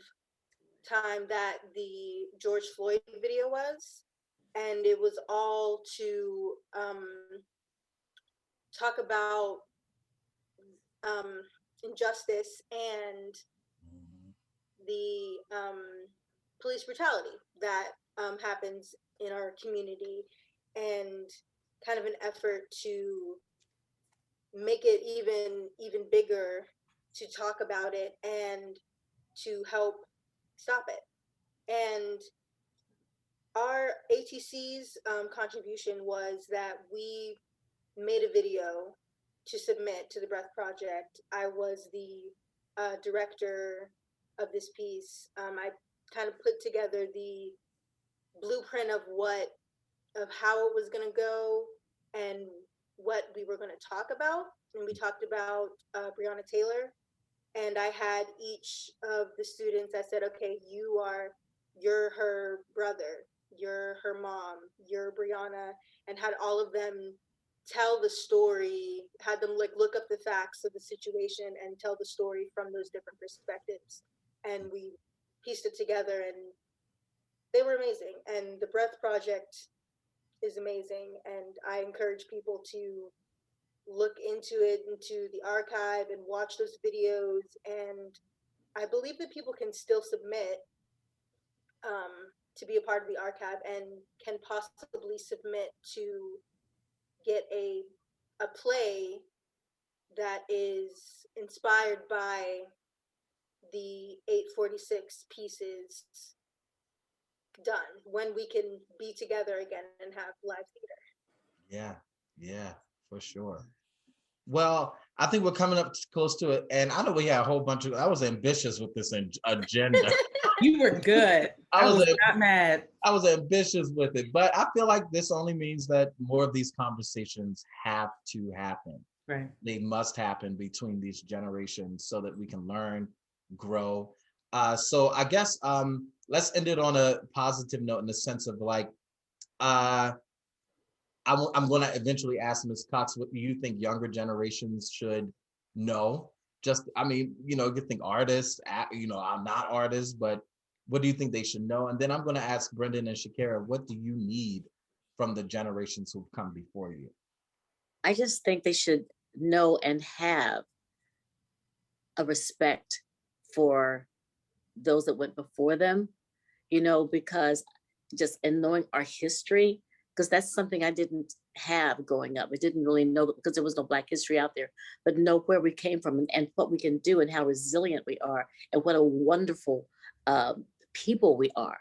time that the George Floyd video was. And it was all to talk about injustice and the police brutality that happens in our community, and kind of an effort to make it even bigger, to talk about it and to help stop it. And our ATC's contribution was that we made a video to submit to the Breath Project. I was the director of this piece. I kind of put together the blueprint of how it was going to go and what we were going to talk about. And we talked about Breonna Taylor. And I had each of the students, I said, okay, you're her brother, you're her mom, you're Breonna, and had all of them tell the story, had them like look up the facts of the situation and tell the story from those different perspectives. And we pieced it together, and they were amazing. And the Breath Project is amazing. And I encourage people to look into it, into the archive, and watch those videos. And I believe that people can still submit to be a part of the archive, and can possibly submit to get a play that is inspired by the 846 pieces done, when we can be together again and have live theater. Yeah, for sure. Well, I think we're coming up close to it, and I know we had a whole bunch of, I was ambitious with this agenda. You were good. I was not mad. I was ambitious with it, but I feel like this only means that more of these conversations have to happen. Right. They must happen between these generations so that we can learn, grow. So I guess let's end it on a positive note, in the sense of like, I'm going to eventually ask Ms. Cox, what do you think younger generations should know? Just, I mean, you think artists, I'm not artists, but what do you think they should know? And then I'm going to ask Brenden and Shakira, what do you need from the generations who've come before you? I just think they should know and have a respect for those that went before them, because just in knowing our history, because that's something I didn't have growing up. I didn't really know, because there was no Black history out there, but know where we came from and what we can do and how resilient we are, and what a wonderful people we are.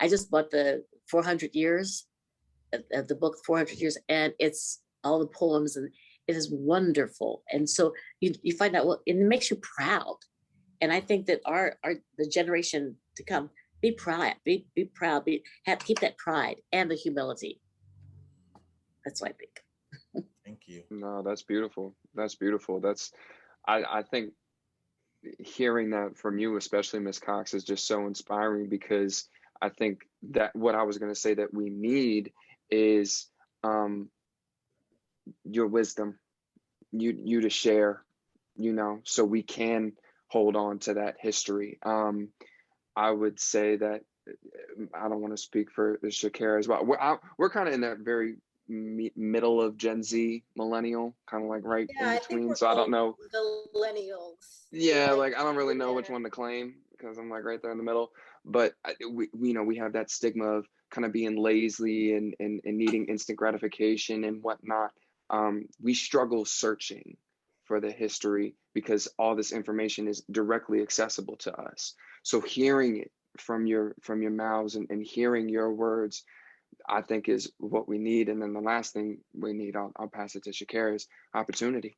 I just bought the 400 years, the book 400 years, and it's all the poems, and it is wonderful. And so you find out, well, it makes you proud. And I think that the generation to come, be proud, be proud, keep that pride and the humility. That's what I think. Thank you. No, that's beautiful. That's beautiful. I think hearing that from you, especially Miss Cox, is just so inspiring, because I think that what I was going to say that we need is your wisdom, you to share, so we can hold on to that history. I would say that I don't want to speak for Shakira as well. We're kind of in that very middle of Gen Z, millennial, kind of like right in between. So I don't know. Millennials. Yeah, like I don't really know which one to claim, because I'm like right there in the middle. But we have that stigma of kind of being lazy and needing instant gratification and whatnot. We struggle searching for the history because all this information is directly accessible to us. So hearing it from your mouths and hearing your words, I think is what we need. And then the last thing we need, I'll pass it to Shakira, is opportunity.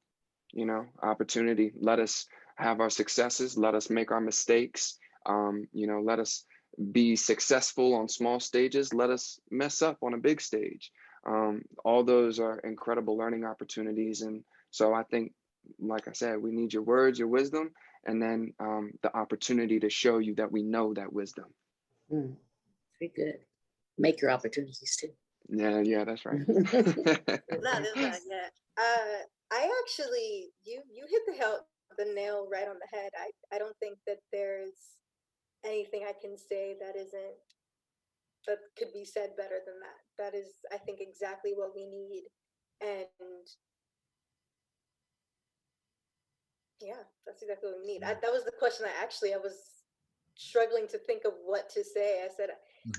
Opportunity. Let us have our successes. Let us make our mistakes. Let us be successful on small stages. Let us mess up on a big stage. All those are incredible learning opportunities. And so I think, like I said, we need your words, your wisdom, and then the opportunity to show you that we know that wisdom. Very good. Make your opportunities too. Yeah, that's right. I actually, you hit the nail right on the head. I don't think that there's anything I can say that could be said better than that. That is, I think, exactly what we need. And yeah, that's exactly what we need. That was the question I was struggling to think of what to say. I said,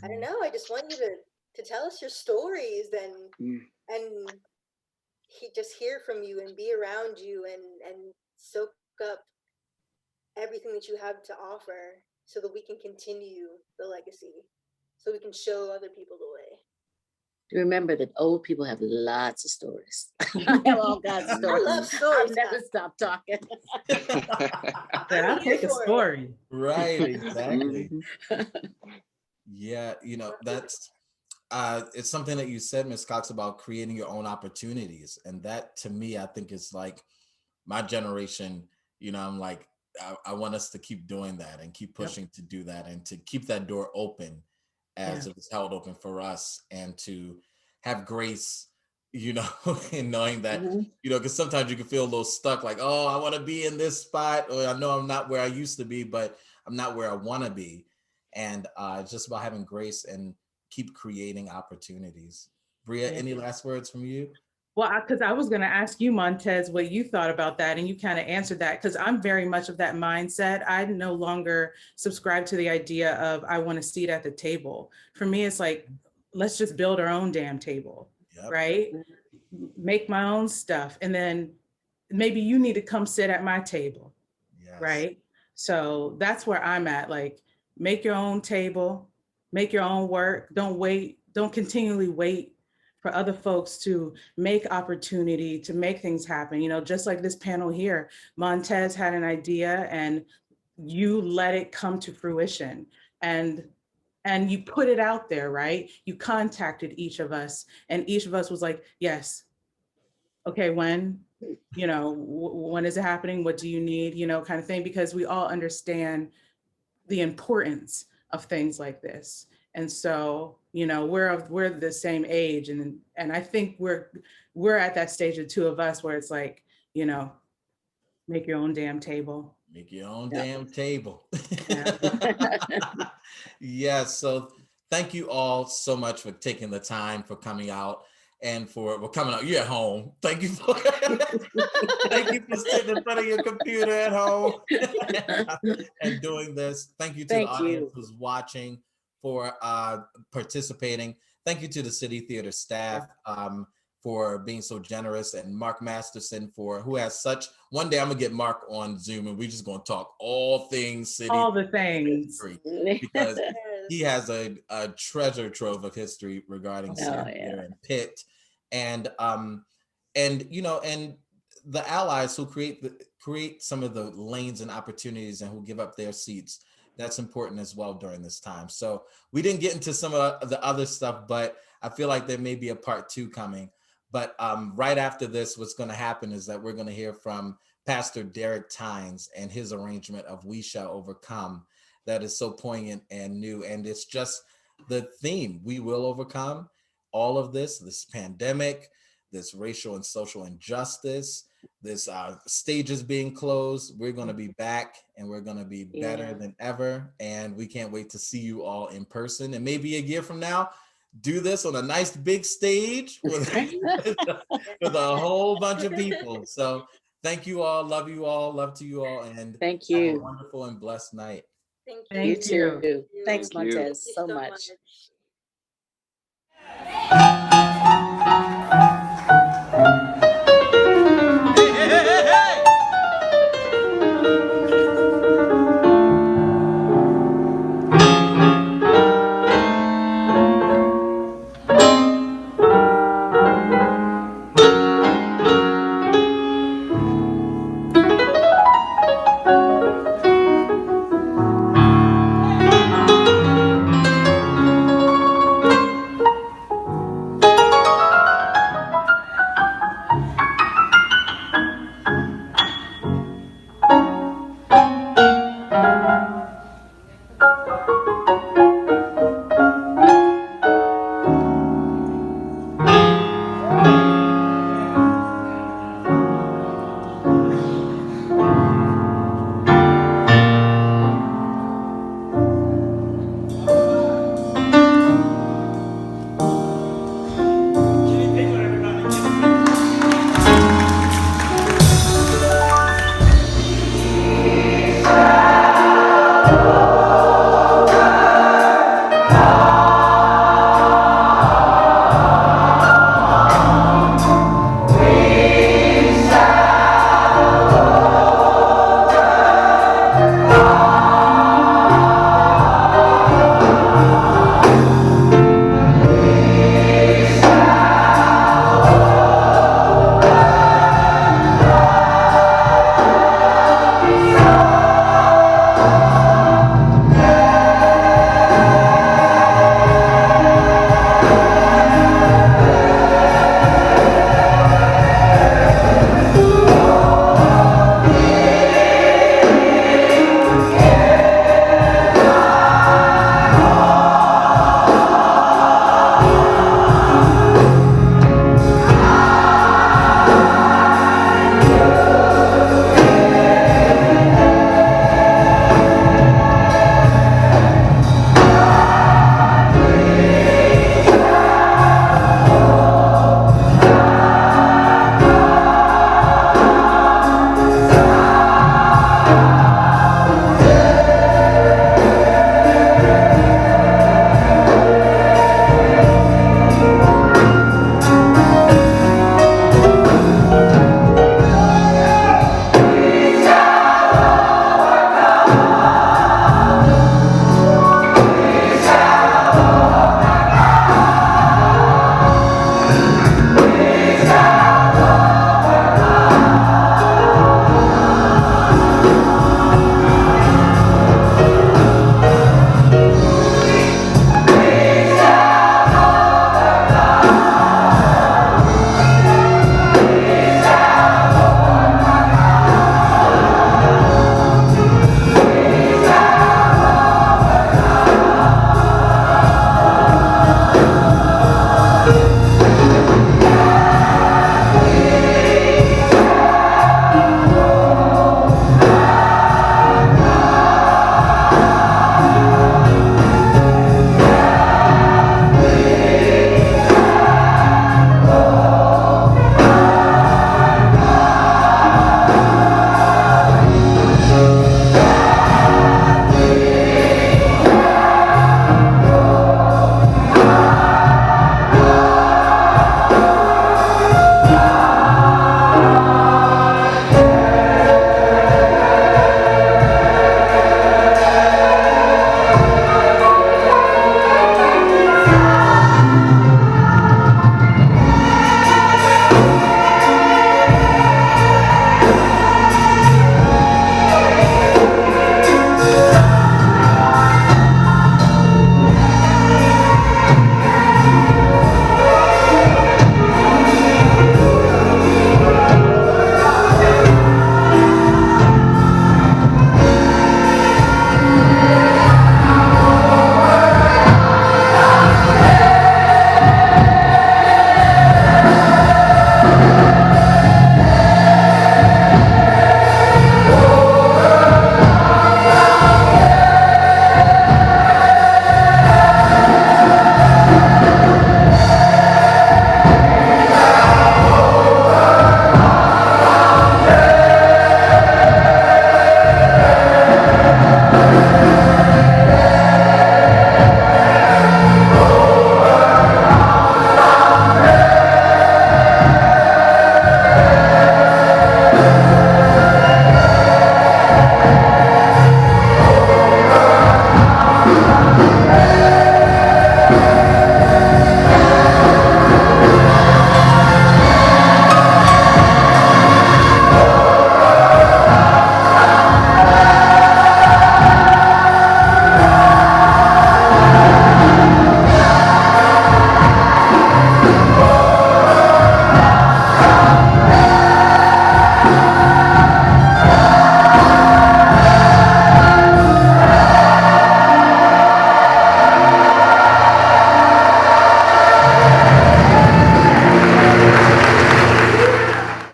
I don't know. I just want you to tell us your stories and just hear from you and be around you and soak up everything that you have to offer, so that we can continue the legacy, so we can show other people the way. Remember that old people have lots of stories. I have all kinds of stories. I love stories. I'll never stop talking. I'll take a story. Right, exactly. Yeah, that's it's something that you said, Ms. Cox, about creating your own opportunities. And that, to me, I think is like my generation, I'm like, I want us to keep doing that and keep pushing to do that, and to keep that door open as it was held open for us, and to have grace, in knowing that, because sometimes you can feel a little stuck, like, oh, I want to be in this spot, or I know I'm not where I used to be, but I'm not where I want to be. And it's just about having grace and keep creating opportunities. Bria, any last words from you? Well, because I was going to ask you, Monteze, what you thought about that, and you kind of answered that, because I'm very much of that mindset. I no longer subscribe to the idea of I want a seat at the table. For me, it's like, let's just build our own damn table, right? Make my own stuff, and then maybe you need to come sit at my table, right? So that's where I'm at. Like, make your own table, make your own work. Don't continually wait for other folks to make opportunity, to make things happen. Just like this panel here, Monteze had an idea and you let it come to fruition, and you put it out there, right? You contacted each of us, and each of us was like, yes, okay, when is it happening? What do you need? Kind of thing, because we all understand the importance of things like this. And so, we're the same age, and I think we're at that stage, the two of us, where it's like, make your own damn table. Make your own damn table. Yes. So thank you all so much for taking the time, for coming out, and for coming out. You're at home. Thank you for thank you for sitting in front of your computer at home and doing this. Thank you to the audience who's watching, for participating. Thank you to the City Theater staff for being so generous, and Mark Masterson who has one day I'm gonna get Mark on Zoom and we're just gonna talk all things city. All the things. Because he has a treasure trove of history regarding city theater and Pitt. And the allies who create some of the lanes and opportunities and who give up their seats. That's important as well during this time. So we didn't get into some of the other stuff, but I feel like there may be a part 2 coming. But right after this, what's going to happen is that we're going to hear from Pastor Deryck Tines and his arrangement of We Shall Overcome. That is so poignant and new. And it's just the theme. We will overcome all of this pandemic, this racial and social injustice, this stages being closed. We're going to be back and we're going to be better than ever. And we can't wait to see you all in person. And maybe a year from now, do this on a nice big stage with a whole bunch of people. So thank you all. Love you all. Love to you all. And thank you. Have a wonderful and blessed night. Thank you. Thank you. Thanks, Thank you. Monteze, so much.